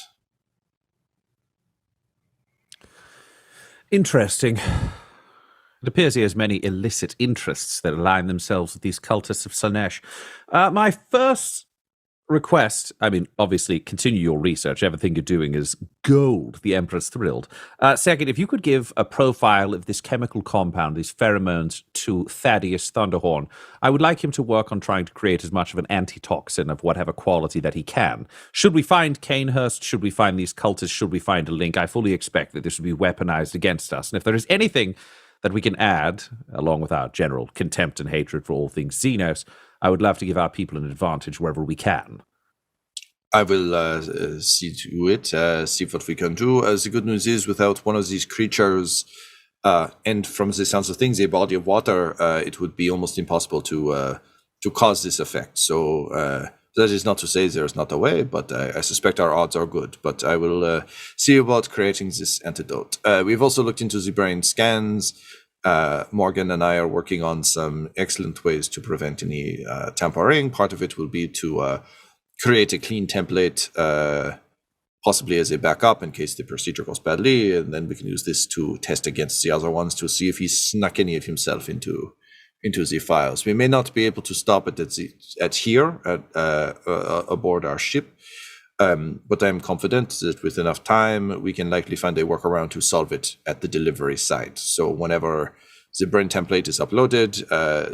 Interesting. It appears he has many illicit interests that align themselves with these cultists of Slaanesh. My first request, I mean, obviously, continue your research. Everything you're doing is gold. The Emperor's thrilled. Second, if you could give a profile of this chemical compound, these pheromones, to Thaddius Thunderhorn, I would like him to work on trying to create as much of an antitoxin of whatever quality that he can. Should we find Cainhurst, should we find these cultists, should we find a link, I fully expect that this would be weaponized against us. And if there is anything that we can add, along with our general contempt and hatred for all things Xenos, I would love to give our people an advantage wherever we can. I will see to it, see what we can do. The good news is, without one of these creatures, and from the sounds of things, a body of water, it would be almost impossible to cause this effect. So that is not to say there is not a way, but I suspect our odds are good. But I will see about creating this antidote. We've also looked into the brain scans. Morgan and I are working on some excellent ways to prevent any tampering. Part of it will be to create a clean template, possibly as a backup in case the procedure goes badly, and then we can use this to test against the other ones to see if he snuck any of himself into the files. We may not be able to stop it aboard our ship, but I'm confident that with enough time, we can likely find a workaround to solve it at the delivery site. So whenever the brain template is uploaded,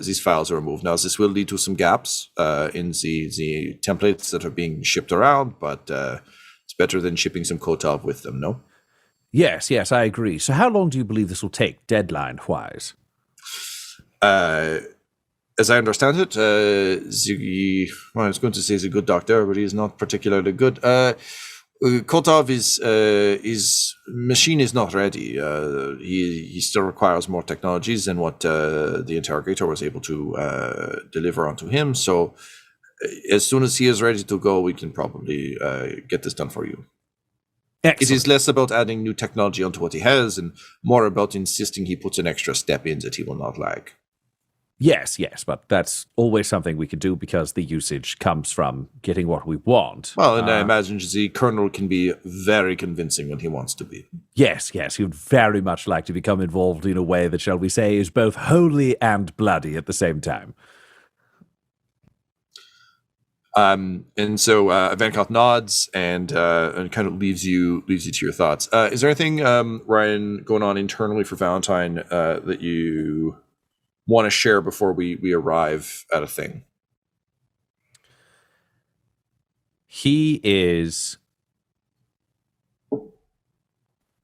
these files are removed. Now, this will lead to some gaps in the templates that are being shipped around, but it's better than shipping some Kotov with them, no? Yes, I agree. So how long do you believe this will take, deadline-wise? As I understand it, I was going to say he's a good doctor, but he's not particularly good. Kotov his machine is not ready. He still requires more technologies than what the Interrogator was able to deliver onto him. So as soon as he is ready to go, we can probably get this done for you. Excellent. It is less about adding new technology onto what he has and more about insisting he puts an extra step in that he will not like. Yes, but that's always something we could do because the usage comes from getting what we want. Well, and I imagine the Colonel can be very convincing when he wants to be. Yes, he would very much like to become involved in a way that, shall we say, is both holy and bloody at the same time. And so Vankot nods and kind of leaves you to your thoughts. Is there anything, Ryan, going on internally for Valentyne that you want to share before we arrive at a thing? He is, I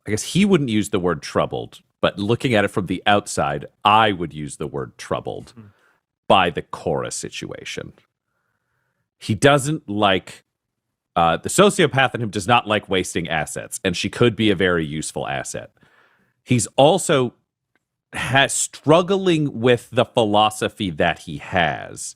guess he wouldn't use the word troubled, but looking at it from the outside, I would use the word troubled by the Chorus situation. He doesn't like, the sociopath in him does not like wasting assets, and she could be a very useful asset. He's also struggling with the philosophy that he has,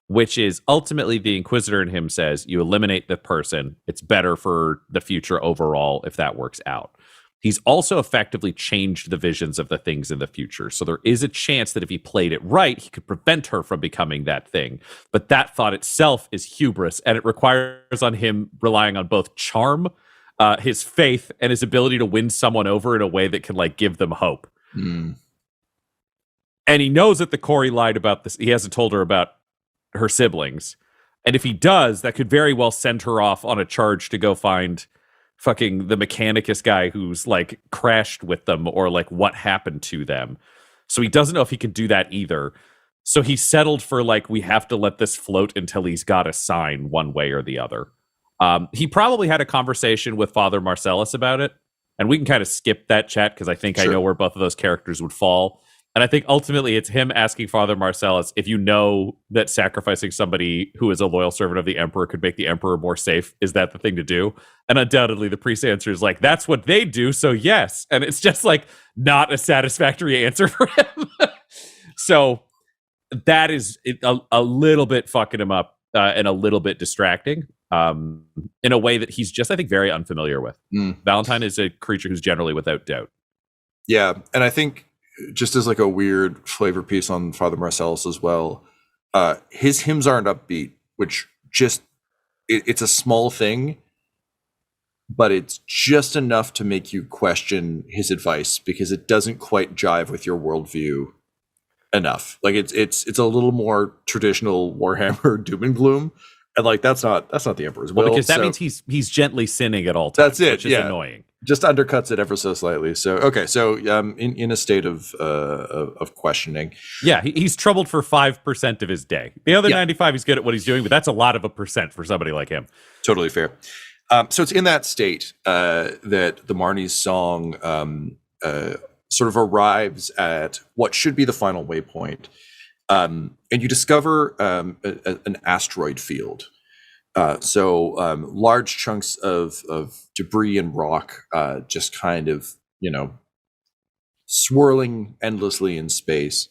which is ultimately the Inquisitor in him says, you eliminate the person, it's better for the future overall if that works out. He's also effectively changed the visions of the things in the future. So there is a chance that if he played it right, he could prevent her from becoming that thing. But that thought itself is hubris, and it requires on him relying on both charm, his faith, and his ability to win someone over in a way that can give them hope. And he knows that the Corey lied about this. He hasn't told her about her siblings. And if he does, that could very well send her off on a charge to go find fucking the Mechanicus guy who's crashed with them or what happened to them. So he doesn't know if he can do that either. So he settled for we have to let this float until he's got a sign one way or the other. He probably had a conversation with Father Marcellus about it. And we can kind of skip that chat because I think I know where both of those characters would fall. And I think ultimately it's him asking Father Marcellus, if you know that sacrificing somebody who is a loyal servant of the Emperor could make the Emperor more safe, is that the thing to do? And undoubtedly the priest answer is that's what they do, so yes. And it's just not a satisfactory answer for him. So that is a little bit fucking him up and a little bit distracting in a way that he's just, I think, very unfamiliar with. Valentyne is a creature who's generally without doubt. Yeah, and I think just as a weird flavor piece on Father Marcellus as well, his hymns aren't upbeat, which just, it's a small thing, but it's just enough to make you question his advice because it doesn't quite jive with your worldview enough. It's a little more traditional Warhammer doom and gloom, And like that's not the Emperor's will. Well, because that so means he's gently sinning at all times. that's it. Which is annoying. Just undercuts it ever so slightly. So okay, so in a state of questioning. Yeah, he's troubled for 5% of his day. The other 95, he's good at what he's doing, but that's a lot of a percent for somebody like him. Totally fair. So it's in that state that the Marni's song sort of arrives at what should be the final waypoint, and you discover an asteroid field. So large chunks of debris and rock just kind of, swirling endlessly in space.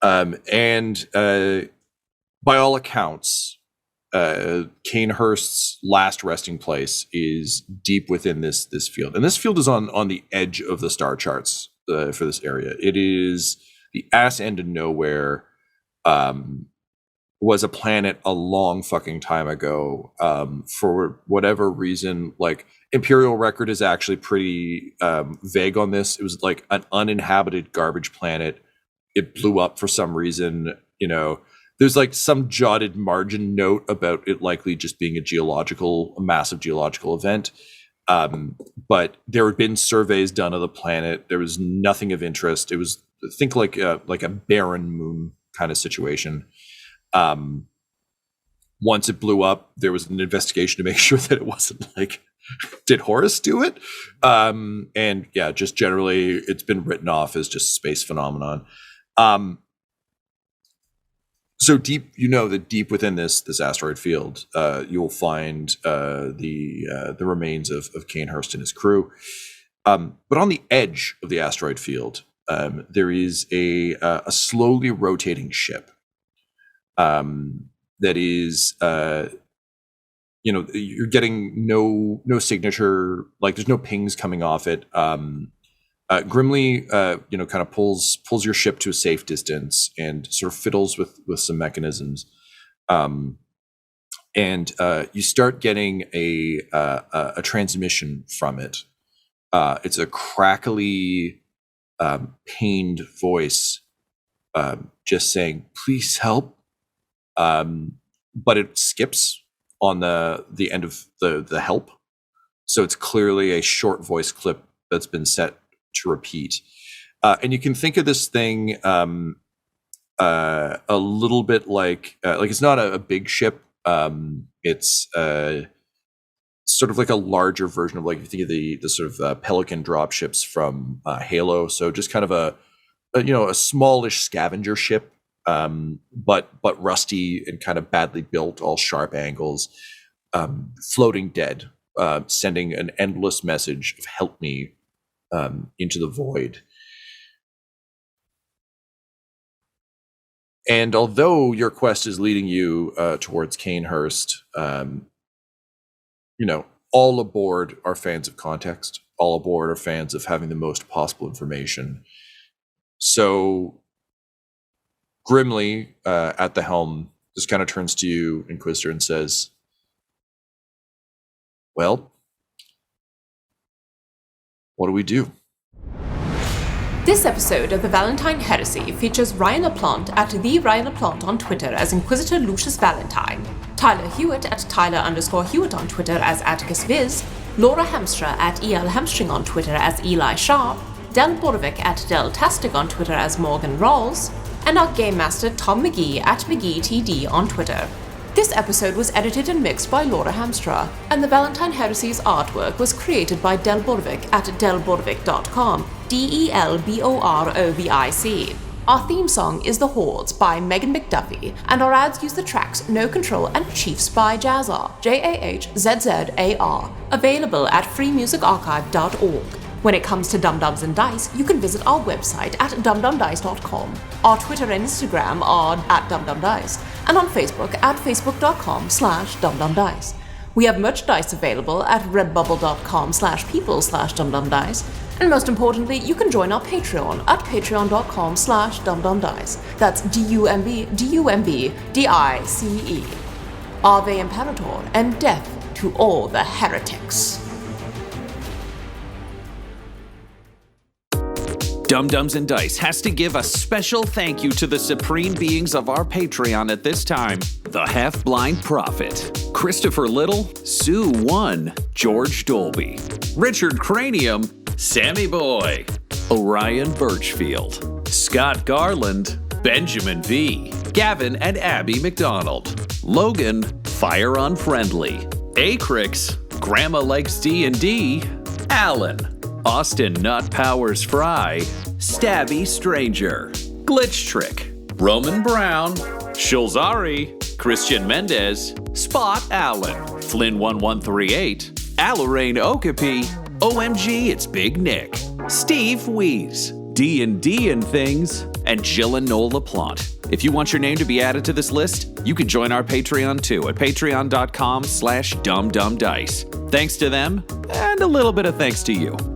And by all accounts, Cainhurst's last resting place is deep within this field. And this field is on the edge of the star charts for this area. It is the ass end of nowhere. Was a planet a long fucking time ago. For whatever reason, like Imperial record is actually pretty vague on this. It was like an uninhabited garbage planet. It blew up for some reason. There's like some jotted margin note about it likely just being a massive geological event. But there had been surveys done of the planet. There was nothing of interest. It was, think like a barren moon kind of situation. Once it blew up, there was an investigation to make sure that it wasn't like, did Horus do it? And yeah, just generally it's been written off as just space phenomenon. So deep, that deep within this asteroid field, you'll find the remains of Cainhurst and his crew. But on the edge of the asteroid field, there is a slowly rotating ship. That is, you're getting no signature, like there's no pings coming off it. Grimly, kind of pulls your ship to a safe distance and sort of fiddles with some mechanisms. And you start getting a transmission from it. It's a crackly, pained voice, just saying, "Please help." But it skips on the end of the help. So it's clearly a short voice clip that's been set to repeat. And you can think of this thing a little bit like it's not a big ship. It's sort of like a larger version of, like, if you think of the sort of Pelican drop ships from Halo. So just kind of a smallish scavenger ship. But rusty and kind of badly built, all sharp angles, floating dead, sending an endless message of "help me" into the void. And although your quest is leading you towards Cainhurst, all aboard are fans of context. All aboard are fans of having the most possible information. So Grimly, at the helm, just kind of turns to you, Inquisitor, and says, "Well, what do we do?" This episode of the Valentyne Heresy features Ryan LaPlante at the Ryan LaPlante on Twitter as Inquisitor Lucius Valentyne, Tyler Hewitt at Tyler_Hewitt on Twitter as Attikus Vis, Laura Hamstra at Hamstring on Twitter as Eli Sharpe, Del Borovic at Deltastic on Twitter as Morgan Rhalls, and our Game Master Tom McGee at McGeeTD on Twitter. This episode was edited and mixed by Laura Hamstra, and the Valentyne Heresy's artwork was created by Del Borovic at delborovic.com, DELBOROVIC. Our theme song is The Hordes by Megan McDuffie, and our ads use the tracks No Control and Chiefs by Jazzar, JAHZZAR, available at freemusicarchive.org. When it comes to Dum-Dums and Dice, you can visit our website at dumdumdice.com. Our Twitter and Instagram are at dumdumdice, and on Facebook at facebook.com/dumdumdice. We have merchandise available at redbubble.com/people/dumdumdice, and most importantly, you can join our Patreon at patreon.com/dumdumdice. That's DUMBDICE. Ave Imperator, and death to all the heretics. Dum Dums and Dice has to give a special thank you to the supreme beings of our Patreon at this time. The Half-Blind Prophet, Christopher Little, Sue One, George Dolby, Richard Cranium, Sammy Boy, Orion Birchfield, Scott Garland, Benjamin V, Gavin and Abby McDonald, Logan, Fire Unfriendly, Acrix, Grandma Likes D&D, Alan, Austin Nut Powers Fry, Stabby Stranger, Glitch Trick, Roman Brown, Shulzari, Christian Mendez, Spot Allen, Flynn 1138, Alarain Okapi, OMG It's Big Nick, Steve Wheeze, D&D and Things, and Jill and Noel LaPlante. If you want your name to be added to this list, you can join our Patreon too at patreon.com/dumdumdice. Thanks to them, and a little bit of thanks to you.